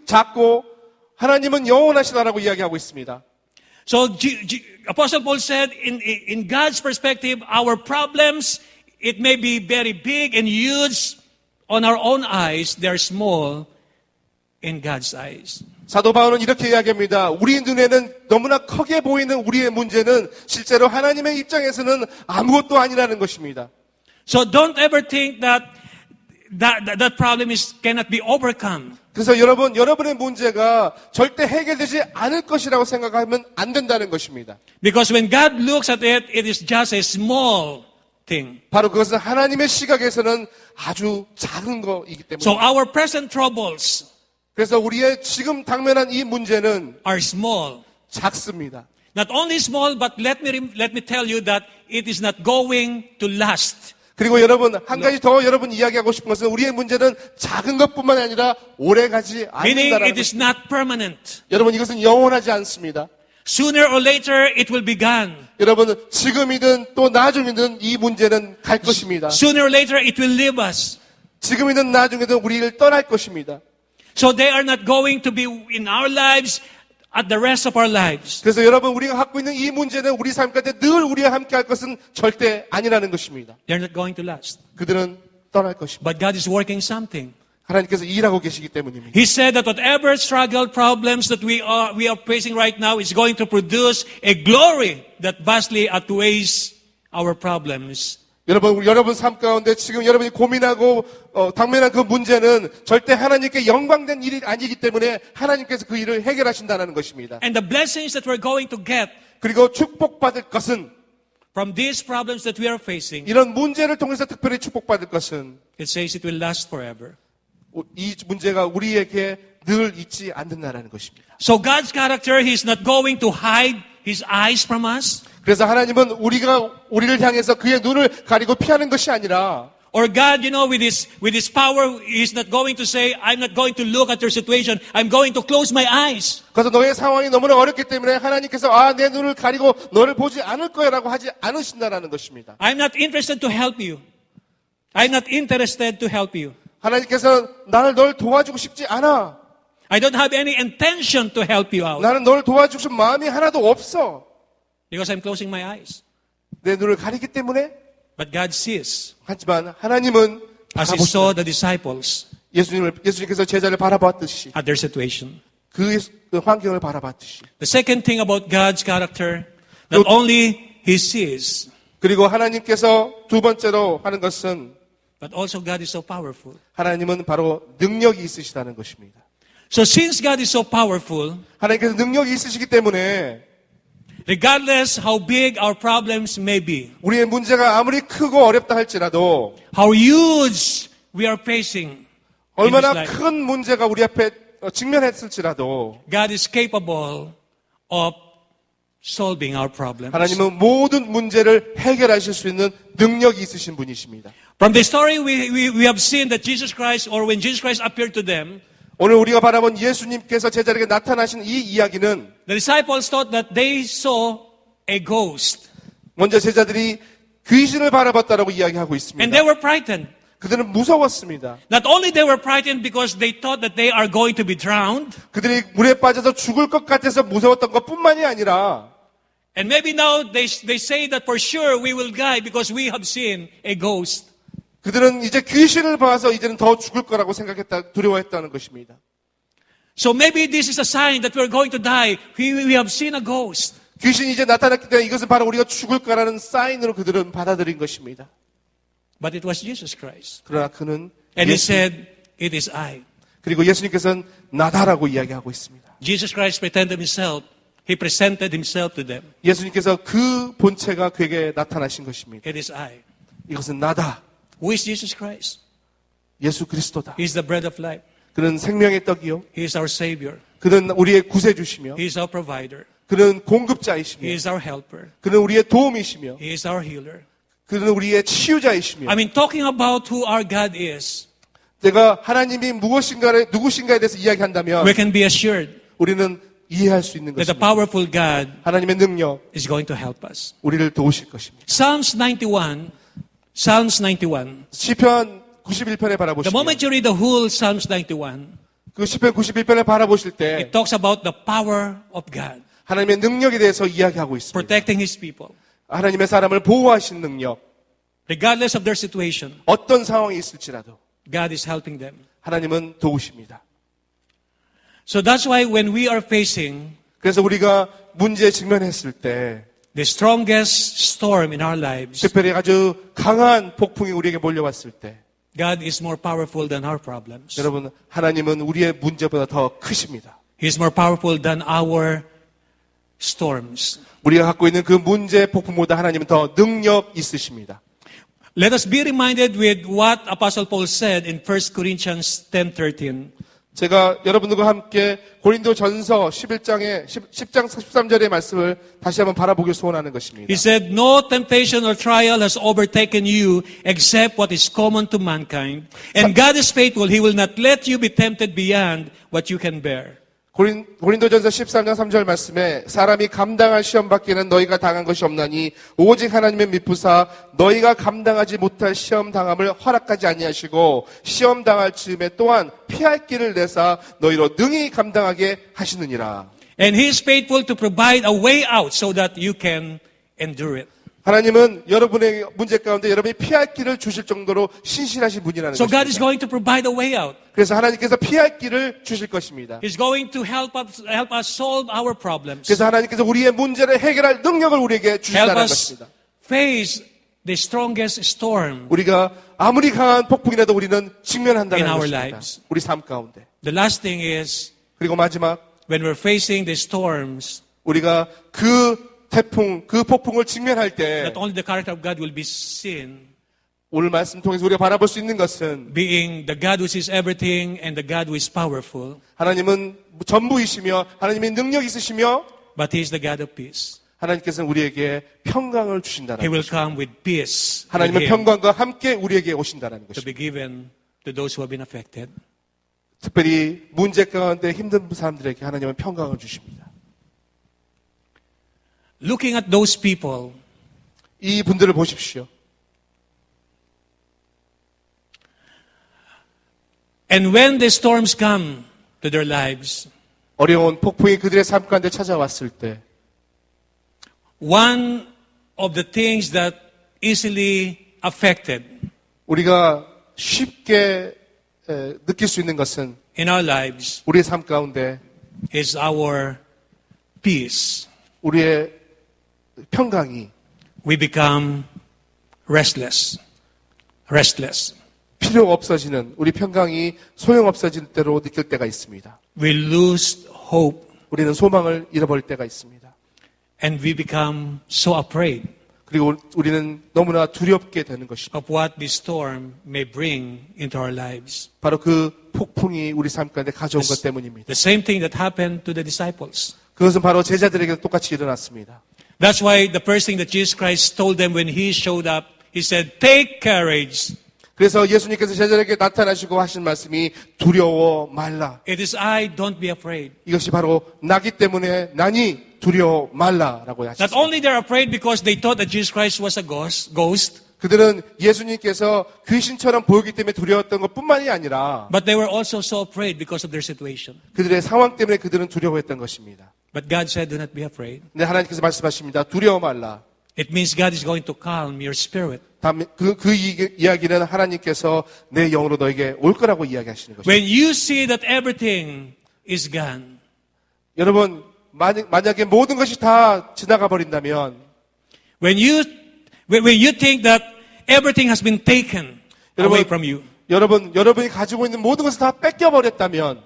작고 하나님은 영원하시다라고 이야기하고 있습니다. So Apostle Paul said, in God's perspective, our problems, it may be very big and huge on our own eyes. They're small in God's eyes. 사도 바울은 이렇게 이야기합니다. 우리 눈에는 너무나 크게 보이는 우리의 문제는 실제로 하나님의 입장에서는 아무것도 아니라는 것입니다. So don't ever think that problem cannot be overcome. 그래서 여러분의 문제가 절대 해결되지 않을 것이라고 생각하면 안 된다는 것입니다. Because when God looks at it, it is just a small thing. 바로 그것은 하나님의 시각에서는 아주 작은 거이기 때문에. So our present troubles 그래서 우리의 지금 당면한 이 문제는 are small. 작습니다. Not only small, but let me tell you that it is not going to last. 그리고 여러분 한 가지 더 여러분 이야기하고 싶은 것은 우리의 문제는 작은 것뿐만 아니라 오래가지 Meaning 않는다는 it is 것입니다. not permanent. 여러분 이것은 영원하지 않습니다. Sooner or later, it will be gone. 여러분 지금이든 또 나중이든 이 문제는 갈 것입니다. Sooner or later, it will leave us. 지금이든 나중이든 우리를 떠날 것입니다. So they are not going to be in our lives at the rest of our lives. 그래서 여러분 우리가 갖고 있는 이 문제는 우리 삶 가운데 늘 우리와 함께 할 것은 절대 아니라는 것입니다. They're not going to last. 그들은 떠날 것입니다. But God is working something. 하나님께서 일하고 계시기 때문입니다. He said that whatever struggle, problems that we are facing right now is going to produce a glory that vastly outweighs our problems. 여러분 삶 가운데 지금 여러분이 고민하고 당면한 그 문제는 절대 하나님께 영광된 일이 아니기 때문에 하나님께서 그 일을 해결하신다는 것입니다. And the blessings that we're going to get 그리고 축복받을 것은 from these problems that we are facing, 이런 문제를 통해서 특별히 축복받을 것은 it says it will last forever. 이 문제가 우리에게 늘 있지 않는다는 것입니다. So God's character, He's not going to hide His eyes from us. 그래서 하나님은 우리를 향해서 그의 눈을 가리고 피하는 것이 아니라 Or God, with His power, He's not going to say, I'm not going to look at your situation. I'm going to close my eyes. 그래서 너의 상황이 너무나 어렵기 때문에 하나님께서 내 눈을 가리고 너를 보지 않을 거야라고 하지 않으신다라는 것입니다. I'm not interested to help you. I'm not interested to help you. 하나님께서 널 도와주고 싶지 않아. I don't have any intention to help you out. 나는 널 도와주고 싶은 마음이 하나도 없어. Because I'm closing my eyes. 내 눈을 가리기 때문에. But God sees. 하지만 하나님은 As He saw the disciples 예수님께서 제자를 바라봤듯이 at their situation. 그 환경을 바라봤듯이. The second thing about God's character, not only He sees, 그리고 하나님께서 두 번째로 하는 것은 but also God is so powerful. 하나님은 바로 능력이 있으시다는 것입니다. So since God is so powerful, 하나님께서 능력이 있으시기 때문에 regardless how big our problems may be, 우리의 문제가 아무리 크고 어렵다 할지라도 how huge we are facing, 얼마나 in this life, 큰 문제가 우리 앞에 직면했을지라도 God is capable of solving our problems. 하나님은 모든 문제를 해결하실 수 있는 능력이 있으신 분이십니다. From the story we have seen that Jesus Christ, or when Jesus Christ appeared to them, 오늘 우리가 바라본 예수님께서 제자들에게 나타나신 이 이야기는 The disciples thought that they saw a ghost. 먼저 제자들이 귀신을 바라봤다라고 이야기하고 And 있습니다. they were frightened. 그들은 무서웠습니다. Not only they were frightened because they thought that they are going to be drowned, 그들이 물에 빠져서 죽을 것 같아서 무서웠던 것뿐만이 아니라 and maybe now they say that for sure we will die because we have seen a ghost. 그들은 이제 귀신을 봐서 이제는 더 죽을 거라고 두려워했다는 것입니다. So maybe this is a sign that we're going to die. We have seen a ghost. 귀신이 이제 나타났기 때문에 이것은 바로 우리가 죽을 거라는 사인으로 그들은 받아들인 것입니다. But it was Jesus Christ. 그러나 그는 And he said, it is I. 그리고 예수님께서는 나다라고 이야기하고 있습니다. Jesus Christ pretended himself. He presented himself to them. 예수님께서 그 본체가 그에게 나타나신 것입니다. It is I. 이것은 나다. Who is Jesus Christ? 예수 그리스도다. He is the bread of life. 그는 생명의 떡이요. He is our Savior. 그는 우리의 구세주시며 He is our provider. 그는 He 공급자이시며 is our helper. 그는 우리의 도움이시며 He is our healer. 그는 우리의 치유자이시며 I mean, talking about who our God is, 제가 하나님이 누구신가에 대해서 이야기한다면 we can be assured 우리는 이해할 수 있는 that the 것입니다. powerful God 하나님의 능력 is going to help us. 우리를 도우실 것입니다. Psalms 91, 시편 91편에 the 바라보시면 moment you read the whole Psalms 91, 그 시편 91편에 바라보실 때 it talks about the power of God, 하나님의 능력에 대해서 이야기하고 있습니다. protecting His people, 하나님의 사람을 보호하신 능력, regardless of their situation. 어떤 상황이 있을지라도 God is helping them. 하나님은 도우십니다. So that's why when we are facing 그래서 우리가 문제에 직면했을 때 the strongest storm in our lives, 특별히 아주 강한 폭풍이 우리에게 몰려왔을 때 God is more powerful than our problems. 여러분 하나님은 우리의 문제보다 더 크십니다. He is more powerful than our storms. 우리가 갖고 있는 그 문제 폭풍보다 하나님은 더 능력 있으십니다. Let us be reminded with what Apostle Paul said in 1 Corinthians 10:13. 제가 여러분들과 함께 고린도전서 10장 13절의 말씀을 다시 한번 바라보길 소원하는 것입니다. He said, "No temptation or trial has overtaken you except what is common to mankind. And God is faithful. He will not let you be tempted beyond what you can bear." 고린도전서 13장 3절 말씀에 사람이 감당할 시험 밖에는 너희가 당한 것이 없나니 오직 하나님의 미쁘사 너희가 감당하지 못할 시험 당함을 허락하지 아니하시고 시험 당할 즈음에 또한 피할 길을 내사 너희로 능히 감당하게 하시느니라. And He is faithful to provide a way out so that you can endure it. 하나님은 여러분의 문제 가운데 여러분이 피할 길을 주실 정도로 신실하신 분이라는 So God is 것입니다. going to provide a way out. 그래서 하나님께서 피할 길을 주실 것입니다. He's going to help us solve our problems. 그래서 하나님께서 우리의 문제를 해결할 능력을 우리에게 Help 주신다는 us 것입니다. face the strongest storm 우리가 아무리 강한 폭풍이라도 우리는 직면한다는 in our 것입니다. lives. 우리 삶 가운데. The last thing is, 그리고 마지막 when we're facing the storms, 우리가 그 태풍, 그 폭풍을 직면할 때 not only the character of God will be seen, 오늘 말씀 통해서 우리가 바라볼 수 있는 것은 being the God who sees everything and the God who is powerful, 하나님은 전부이시며 하나님의 능력 있으시며 but He is the God of peace. 하나님께서는 우리에게 평강을 주신다는 He will 것입니다. come with peace with 하나님의 Him 평강과 함께 우리에게 오신다는 to 것입니다. be given to those who have been affected. 특별히 문제 가운데 힘든 사람들에게 하나님은 평강을 주십니다. Looking at those people, 이 분들을 보십시오. and when the storms come to their lives, 어려운 폭풍이 그들의 삶 가운데 찾아왔을 때 one of the things that easily affected 우리가 쉽게 느낄 수 있는 것은 in our lives 우리의 삶 가운데 is our peace. 우리의 평강이 We become restless. 필요 없어지는 우리 평강이 소용 없어질 때로 느낄 때가 있습니다. We lose hope 우리는 소망을 잃어버릴 때가 있습니다. and we become so afraid 그리고 우리는 너무나 두렵게 되는 것입니다. of what this storm may bring into our lives. 바로 그 폭풍이 우리 삶 가운데 가져온 것 때문입니다. The same thing that happened to the disciples. 그것은 바로 제자들에게 똑같이 일어났습니다. That's why the first thing that Jesus Christ told them when He showed up, He said, "Take courage. 그래서 예수님께서 제자들에게 나타나시고 하신 말씀이 두려워 말라. It is I, don't be afraid. 이것이 바로 나기 때문에 나니 두려워 말라라고 Not 하셨습니다. only they're afraid because they thought that Jesus Christ was a ghost, 그들은 예수님께서 귀신처럼 보이기 때문에 두려웠던 것뿐만이 아니라 but they were also so afraid because of their situation. 그들의 상황 때문에 그들은 두려워했던 것입니다. But God said, do not be afraid. 근데 하나님께서 말씀하십니다. 두려워 말라. It means God is going to calm your spirit. 그 이야기는 하나님께서 내 영으로 너에게 올 거라고 이야기하시는 것입니다. When you see that everything is gone, 여러분, 만약에 모든 것이 다 지나가 버린다면, when you think that everything has been taken away from you, 여러분이 가지고 있는 모든 것을 다 뺏겨 버렸다면,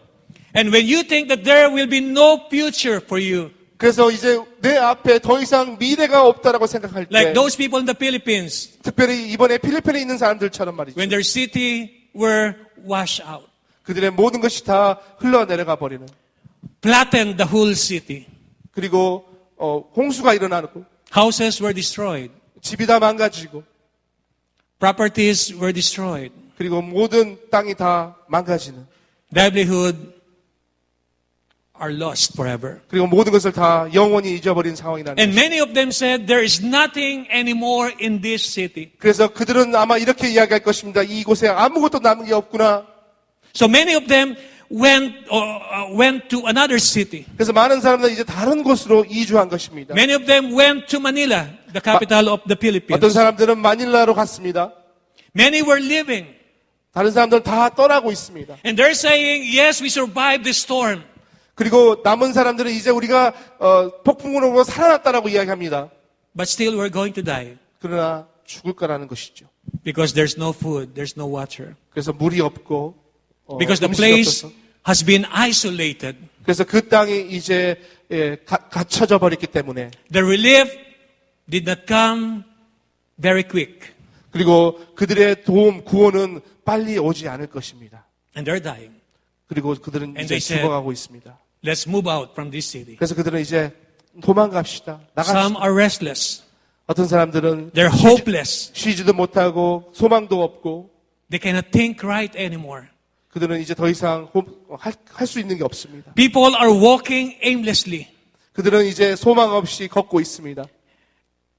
and when you think that there will be no future for you, 그래서 이제 내 앞에 더 이상 미래가 없다라고 생각할 때, like those people in the Philippines, 특별히 이번에 필리핀에 있는 사람들처럼 말이죠. when their city were washed out, 그들의 모든 것이 다 흘러내려가 버리는. flattened the whole city, 그리고 홍수가 일어나고 houses were destroyed, 집이 다 망가지고, properties were destroyed, 그리고 모든 땅이 다 망가지는. livelihood are lost forever. 그리고 모든 것을 다 영원히 잊어버린 상황이라는 And 것입니다. many of them said, there is nothing anymore in this city. 그래서 그들은 아마 이렇게 이야기할 것입니다. 이곳에 아무것도 남은 게 없구나. So many of them went to another city. 그래서 많은 사람들은 이제 다른 곳으로 이주한 것입니다. Many of them went to Manila, the capital of the 어떤 Philippines. 사람들은 마닐라로 갔습니다. Many were living. 다른 사람들은 다 떠나고 있습니다. And they're saying, yes, we survived the storm. 그리고 남은 사람들은 이제 우리가 폭풍으로 살아났다라고 이야기합니다. But still we're going to die. 그러나 죽을 거라는 것이죠. Because there's no food, there's no water. 그래서 물이 없고 Because the 음식이 place 없어서. has been isolated. 그래서 그 땅이 이제 갇혀져 버렸기 때문에 The relief did not come very quick. 그리고 그들의 구원은 빨리 오지 않을 것입니다. And they're dying. 그리고 그들은 And 이제 they said, 죽어가고 있습니다. Let's move out from this city. 그래서 그들은 이제 도망갑시다. Some 나갑시다. are restless. 어떤 사람들은 They're hopeless. 쉬지도 못하고 소망도 없고 They cannot think right anymore. 그들은 이제 더 이상 할 수 있는 게 없습니다. People are walking aimlessly, 그들은 이제 소망 없이 걷고 있습니다.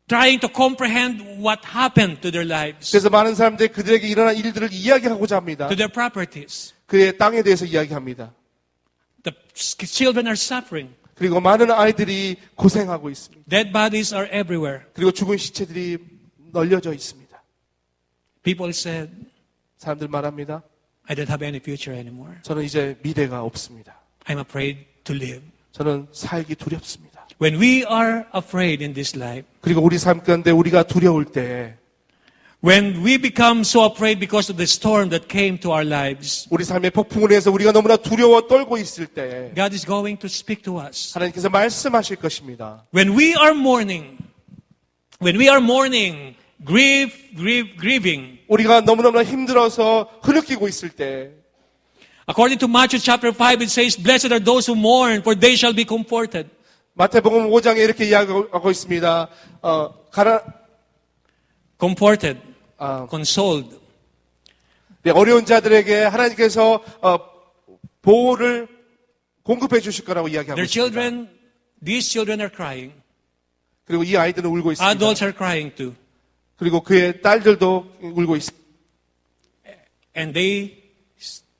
trying to comprehend what happened to their lives, 그래서 많은 사람들이 그들에게 일어난 일들을 이야기하고자 합니다. to their properties. 그의 땅에 대해서 이야기합니다. The children are suffering. 그리고 많은 아이들이 고생하고 있습니다. Dead bodies are everywhere. 그리고 죽은 시체들이 널려져 있습니다. People said, 사람들 말합니다. I don't have any future anymore. 저는 이제 미래가 없습니다. I'm afraid to live. 저는 살기 두렵습니다. When we are afraid in this life, 그리고 우리 삶 가운데 우리가 두려울 때 when we become so afraid because of the storm that came to our lives, 우리 삶의 폭풍을 해서 우리가 너무나 두려워 떨고 있을 때 God is going to speak to us. 하나님께서 말씀하실 것입니다. When we are mourning, grieving, 우리가 너무너무 힘들어서 흐느끼고 있을 때 according to Matthew chapter 5, it says, Blessed are those who mourn, for they shall be comforted. 마태복음 5장에 이렇게 이야기하고 있습니다. Comforted, 아, consoled. 네, 어려운 자들에게 하나님께서 보호를 공급해 주실 거라고 이야기하고 Their 있습니다. children, these children are crying. 그리고 이 아이들은 울고 있습니다. Adults are crying too. 그리고 그의 딸들도 울고 있습니다. And they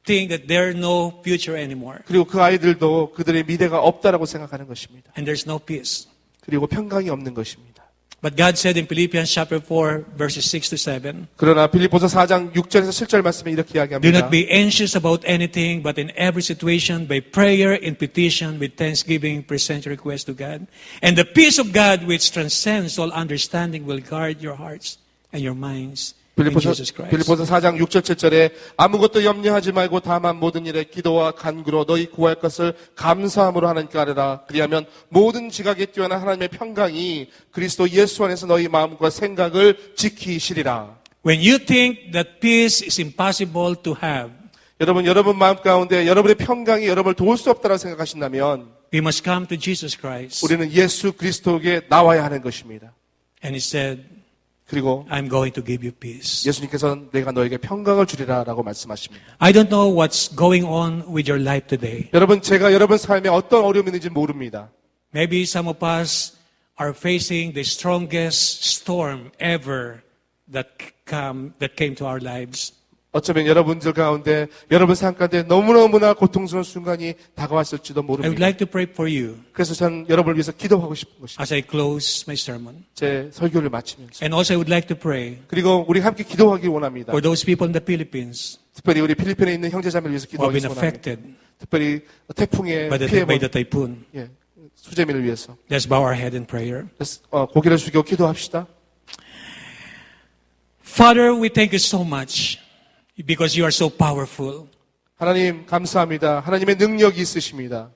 think that there's no future anymore. 그리고 그 아이들도 그들의 미래가 없다라고 생각하는 것입니다. And there's no peace. 그리고 평강이 없는 것입니다. But God said in Philippians chapter 4, verses 6 to 7, 그러나 빌립보서 4장 6절에서 7절 말씀에 이렇게 Do 이야기합니다. not be anxious about anything, but in every situation, by prayer and petition, with thanksgiving, present your request to God. And the peace of God, which transcends all understanding, will guard your hearts and your minds in Jesus Christ. 빌립보서 4장 6절 7절에 아무것도 염려하지 말고 다만 모든 일에 기도와 간구로 너희 구할 것을 감사함으로 하나님께 아뢰라. 그리하면 모든 지각에 뛰어난 하나님의 평강이 그리스도 예수 안에서 너희 마음과 생각을 지키시리라. When you think that peace is impossible to have, 여러분 마음 가운데 여러분의 평강이 여러분을 도울 수 없다고 생각하신다면 we must come to Jesus Christ. 우리는 예수 그리스도에게 나와야 하는 것입니다. And he said, 그리고 I'm going to give you peace. 예수님께서는 내가 너에게 평강을 주리라라고 말씀하십니다. I don't know what's going on with your life today. 여러분, 제가 여러분 삶에 어떤 어려움이 있는지 모릅니다. Maybe some of us are facing the strongest storm ever that came to our lives. 어쩌면 여러분들 가운데 여러분 삶 가운데 너무너무나 고통스러운 순간이 다가왔을지도 I would 모릅니다. like to pray for you 그래서 저는 여러분을 위해서 기도하고 싶은 것입니다. as I close my sermon. 제 설교를 마치면서. And also I would like to pray 그리고 우리 함께 기도하기 원합니다. for those people in the Philippines 특별히 우리 필리핀에 있는 형제자매를 위해서 who have 기도하기 been 원합니다. affected 특별히 태풍의 by 피해 the typhoon. 수재민을 위해서. Let's bow our head in prayer. 고개를 숙이고 기도합시다. Father, we thank you so much because you are so powerful. 하나님 감사합니다. 하나님의 능력이 있으십니다.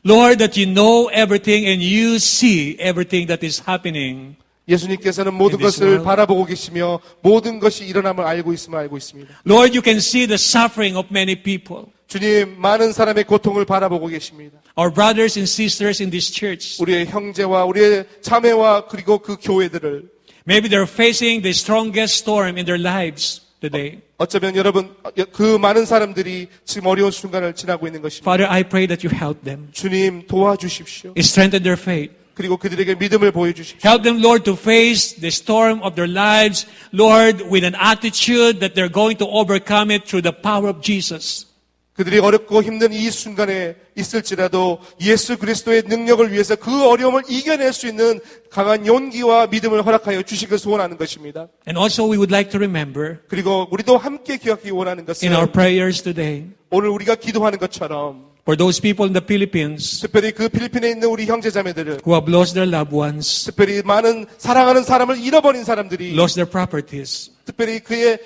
Lord, that you know everything and you see everything that is happening. 예수님께서는 모든 In this 것을 world. 바라보고 계시며 모든 것이 일어남을 알고 있음을 알고 있습니다. Lord, you can see the suffering of many people. 주님, 많은 사람의 고통을 바라보고 계십니다. Our brothers and sisters in this church. 우리의 형제와 우리의 자매와 그리고 그 교회들을 Maybe they're facing the strongest storm in their lives today. 어쩌면 여러분 그 많은 사람들이 지금 어려운 순간을 지나고 있는 것입니다. Father, I pray that you help them. 주님 도와주십시오. Strengthen their faith. 그리고 그들에게 믿음을 보여주십시오. Help them, Lord, to face the storm of their lives, Lord, with an attitude that they're going to overcome it through the power of Jesus. 그들이 어렵고 힘든 이 순간에 있을지라도 예수 그리스도의 능력을 위해서 그 어려움을 이겨낼 수 있는 강한 용기와 믿음을 허락하여 주시길 소원하는 것입니다. And also we would like to remember 그리고 우리도 함께 기억하기 원하는 것은 in our prayers today 오늘 우리가 기도하는 것처럼 for those people in the Philippines 특별히 그 필리핀에 있는 우리 형제자매들을 who have lost their loved ones, 특별히 많은 사랑하는 사람을 잃어버린 사람들이 lost their properties, 특별히 그의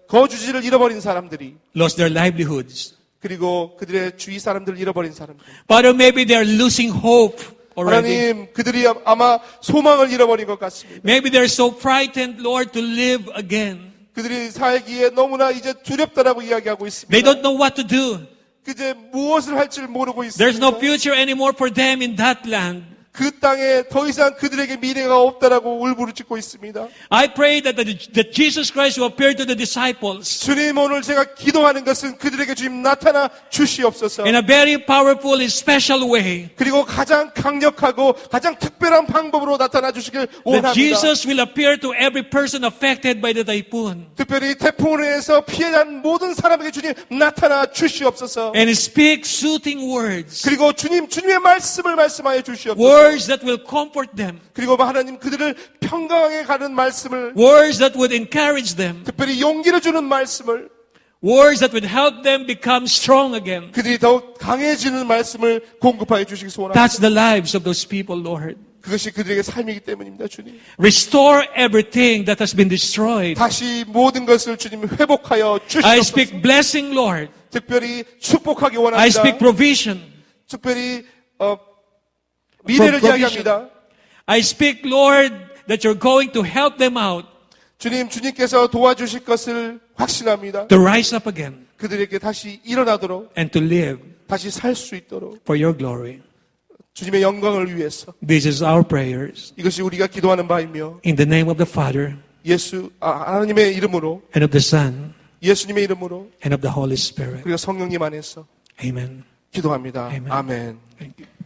거주지를 잃어버린 사람들이 lost their livelihoods. 그리고 그들의 주위 사람들을 잃어버린 사람들. Father, maybe they are losing hope already. 하나님, 그들이 아마 소망을 잃어버린 것 같습니다. Maybe they're so frightened, Lord, to live again. 그들이 살기에 너무나 이제 두렵다라고 이야기하고 있습니다. They don't know what to do. 이제 무엇을 할지를 모르고 있습니다. There's no future anymore for them in that land. 그 땅에 더 이상 그들에게 미래가 없다라고 울부짖고 있습니다. I pray that Jesus Christ who appeared to the disciples 주님, 오늘 제가 기도하는 것은 그들에게 주님 나타나 주시옵소서. in a very powerful and special way. 그리고 가장 강력하고 가장 특별한 방법으로 나타나 주시길 That 원합니다. Jesus will appear to every person affected by the typhoon 특별히 태풍으로 인해서 피해난 모든 사람에게 주님 나타나 주시옵소서. and speak soothing words. 그리고 주님의 말씀을 말씀하여 주시옵소서. Words that will comfort them. 그리고 하나님 그들을 평강하게 가는 말씀을 Words that would encourage them. 특별히 용기를 주는 말씀을 Words that would help them become strong again. 그들이 더욱 강해지는 말씀을 공급하여 주시기 소원합니다. That's the lives of those people, Lord. 그것이 그들에게 삶이기 때문입니다. 주님. Restore everything that has been destroyed. 다시 모든 것을 주님 회복하여 I 주시옵소서. speak blessing, Lord. 특별히 축복하기 I 원합니다. speak provision. 특별히 미래를 이야기합니다. I speak, Lord, that you're going to help them out 주님께서 도와주실 것을 확신합니다. to rise up again 그들에게 다시 일어나도록 and to live 다시 살 수 있도록 for your glory. 주님의 영광을 위해서 This is our prayers. 이것이 우리가 기도하는 바이며 In the name of the Father, 하나님의 이름으로 and of the Son, 예수님의 이름으로 and of the Holy Spirit. 그리고 성령님 안에서 Amen. 기도합니다. Amen. 아멘. Thank you.